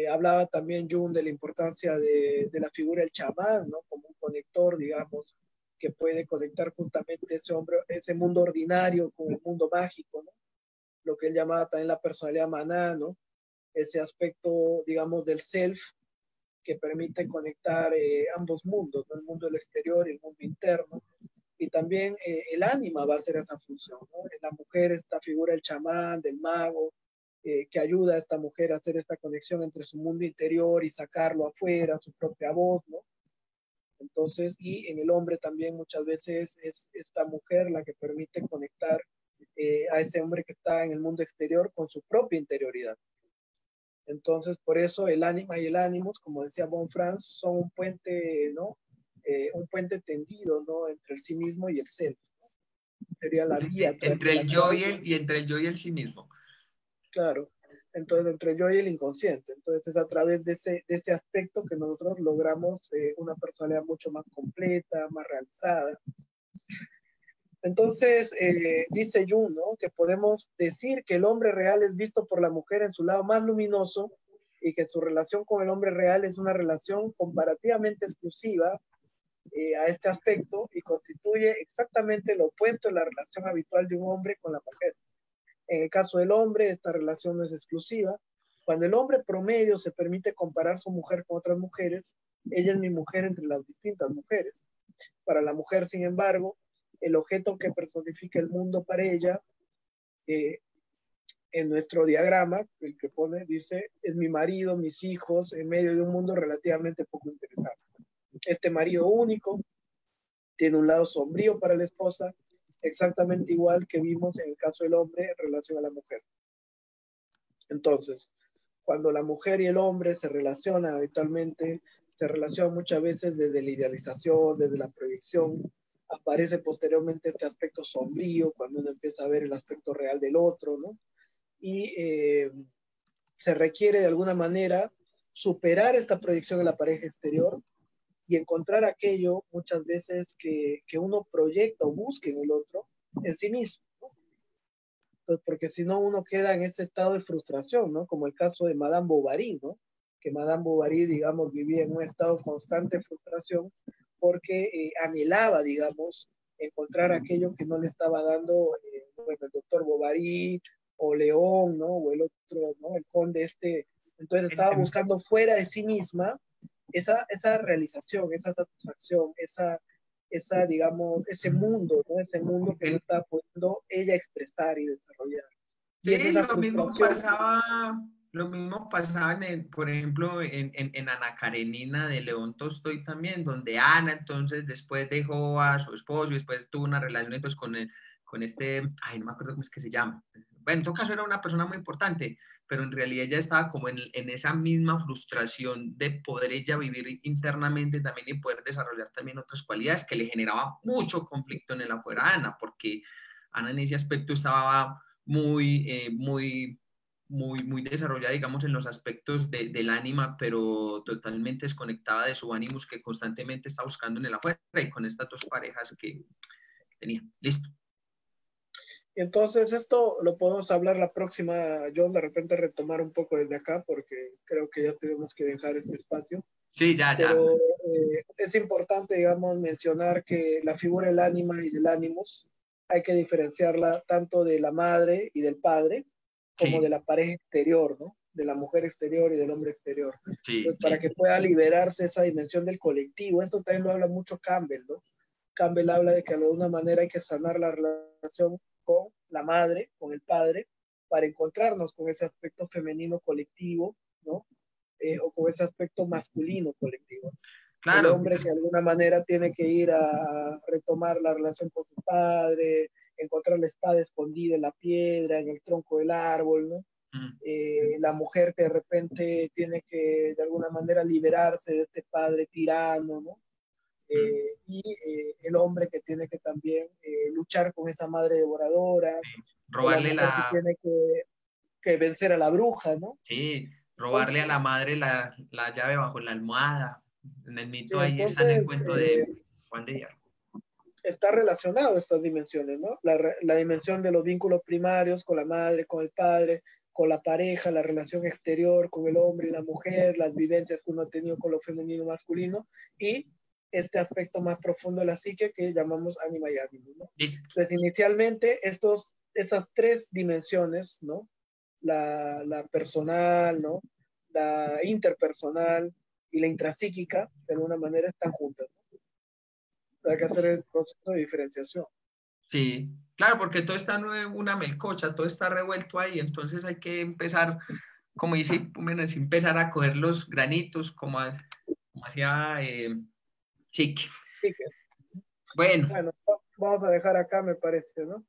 Speaker 2: Hablaba también Jung de la importancia de la figura del chamán, ¿no? Como un conector, digamos, que puede conectar justamente ese mundo ordinario con el mundo mágico, ¿no? Lo que él llamaba también la personalidad maná, ¿no? Ese aspecto, digamos, del self que permite conectar ambos mundos, ¿no? El mundo del exterior y el mundo interno. Y también el ánima va a hacer esa función, ¿no? En la mujer esta figura del chamán, del mago, que ayuda a esta mujer a hacer esta conexión entre su mundo interior y sacarlo afuera, su propia voz, ¿no? Entonces, y en el hombre también muchas veces es esta mujer la que permite conectar a ese hombre que está en el mundo exterior con su propia interioridad. Entonces, por eso el ánima y el ánimos, como decía Bonfrance, son un puente, ¿no? Un puente tendido, ¿no? Entre el sí mismo y el self. Sería la vía a través
Speaker 3: Entre
Speaker 2: de la
Speaker 3: el yo
Speaker 2: cual,
Speaker 3: y entre el yo y el sí mismo.
Speaker 2: claro, Entonces, entre yo y el inconsciente. Entonces, es a través de ese aspecto que nosotros logramos una personalidad mucho más completa, más realizada. Entonces, dice Jung, ¿no? Que podemos decir que el hombre real es visto por la mujer en su lado más luminoso y que su relación con el hombre real es una relación comparativamente exclusiva a este aspecto y constituye exactamente lo opuesto a la relación habitual de un hombre con la mujer. En el caso del hombre, esta relación no es exclusiva. Cuando el hombre promedio se permite comparar su mujer con otras mujeres, ella es mi mujer entre las distintas mujeres. Para la mujer, sin embargo, el objeto que personifica el mundo para ella, en nuestro diagrama, el que pone, dice, es mi marido, mis hijos, en medio de un mundo relativamente poco interesante. Este marido único tiene un lado sombrío para la esposa, exactamente igual que vimos en el caso del hombre en relación a la mujer. Entonces, cuando la mujer y el hombre se relacionan habitualmente, se relacionan muchas veces desde la idealización, desde la proyección, aparece posteriormente este aspecto sombrío, cuando uno empieza a ver el aspecto real del otro, ¿no? Y se requiere de alguna manera superar esta proyección en la pareja exterior y encontrar aquello muchas veces que uno proyecta o busca en el otro, en sí mismo, ¿no? Entonces, porque si no uno queda en ese estado de frustración, ¿no? Como el caso de Madame Bovary, ¿no? Que Madame Bovary, digamos, vivía en un estado constante de frustración porque anhelaba, digamos, encontrar aquello que no le estaba dando, bueno, el doctor Bovary o León, ¿no? O el otro, ¿no? El conde este. Entonces estaba buscando fuera de sí misma esa realización, esa satisfacción, esa, digamos, ese mundo, ¿no? Ese mundo que no estaba pudiendo ella expresar y desarrollar. Y
Speaker 3: Sí,
Speaker 2: es esa
Speaker 3: lo mismo pasaba por ejemplo, en Ana Karenina de León Tolstoy también, donde Ana entonces después dejó a su esposo y después tuvo una relación entonces con este, ay, no me acuerdo cómo es que se llama. Bueno, en todo caso era una persona muy importante, pero en realidad ella estaba como en esa misma frustración de poder ella vivir internamente también y poder desarrollar también otras cualidades que le generaba mucho conflicto en el afuera a Ana, porque Ana en ese aspecto estaba muy desarrollada, digamos, en los aspectos del ánima, pero totalmente desconectada de su ánimos que constantemente está buscando en el afuera y con estas dos parejas que tenía. Listo.
Speaker 2: Entonces, esto lo podemos hablar la próxima, John, de repente retomar un poco desde acá, porque creo que ya tenemos que dejar este espacio.
Speaker 3: Sí, ya.
Speaker 2: Pero es importante, digamos, mencionar que la figura del ánima y del ánimos hay que diferenciarla tanto de la madre y del padre, como de la pareja exterior, ¿no? De la mujer exterior y del hombre exterior. Entonces, para que pueda liberarse esa dimensión del colectivo, esto también lo habla mucho Campbell, ¿no? Campbell habla de que de alguna manera hay que sanar la relación con la madre, con el padre, para encontrarnos con ese aspecto femenino colectivo, ¿no? O con ese aspecto masculino colectivo. Claro. El hombre que de alguna manera tiene que ir a retomar la relación con su padre, encontrar la espada escondida en la piedra, en el tronco del árbol, ¿no? La mujer que de repente tiene que de alguna manera liberarse de este padre tirano, ¿no? Y el hombre que tiene que también luchar con esa madre devoradora,
Speaker 3: robarle
Speaker 2: la que tiene que vencer a la bruja, ¿no?
Speaker 3: Sí, robarle a la madre la llave bajo la almohada. En el mito ahí
Speaker 2: entonces,
Speaker 3: está en el cuento de Juan de Hierro.
Speaker 2: Está relacionado estas dimensiones, ¿no? La dimensión de los vínculos primarios con la madre, con el padre, con la pareja, la relación exterior con el hombre y la mujer, las vivencias que uno ha tenido con lo femenino y masculino, y este aspecto más profundo de la psique que llamamos ánima y ánimo, ¿no? Entonces, inicialmente, estas tres dimensiones, ¿no? La personal, ¿no? La interpersonal y la intrapsíquica, de alguna manera están juntas, ¿no? Hay que hacer el proceso de diferenciación.
Speaker 3: Sí, claro, porque todo está en una melcocha, todo está revuelto ahí, entonces hay que empezar, como dice Jiménez, empezar a coger los granitos, como hacía Chique. Bueno,
Speaker 2: vamos a dejar acá, me parece, ¿no?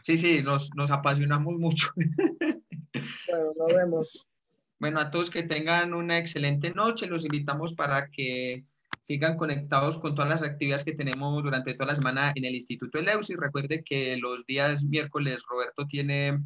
Speaker 3: Sí, nos apasionamos mucho.
Speaker 2: Bueno, nos vemos.
Speaker 3: Bueno, a todos que tengan una excelente noche, los invitamos para que sigan conectados con todas las actividades que tenemos durante toda la semana en el Instituto Eleusis. Recuerde que los días miércoles Roberto tiene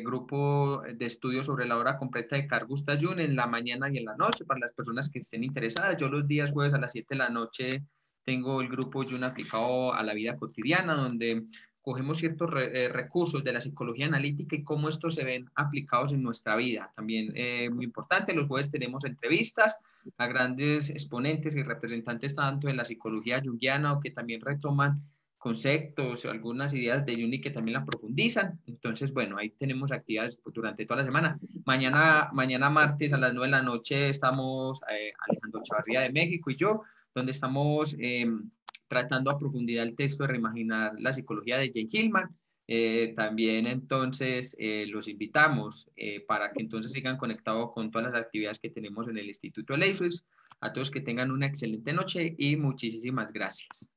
Speaker 1: grupo de estudio sobre la obra completa de Carl Gustav Jung en la mañana y en la noche para las personas que estén interesadas. Yo los días jueves a las 7 de la noche tengo el grupo Jung aplicado a la vida cotidiana, donde cogemos ciertos recursos de la psicología analítica y cómo estos se ven aplicados en nuestra vida. También muy importante, los jueves tenemos entrevistas a grandes exponentes y representantes tanto de la psicología junguiana o que también retoman conceptos o algunas ideas de Jung y que también la profundizan. Entonces, bueno, ahí tenemos actividades durante toda la semana. Mañana martes a las 9 de la noche estamos Alejandro Chavarría de México y yo, donde estamos tratando a profundidad el texto de Reimaginar la psicología de Jane Hillman. También entonces los invitamos para que entonces sigan conectados con todas las actividades que tenemos en el Instituto Eleifus. A todos que tengan una excelente noche y muchísimas gracias.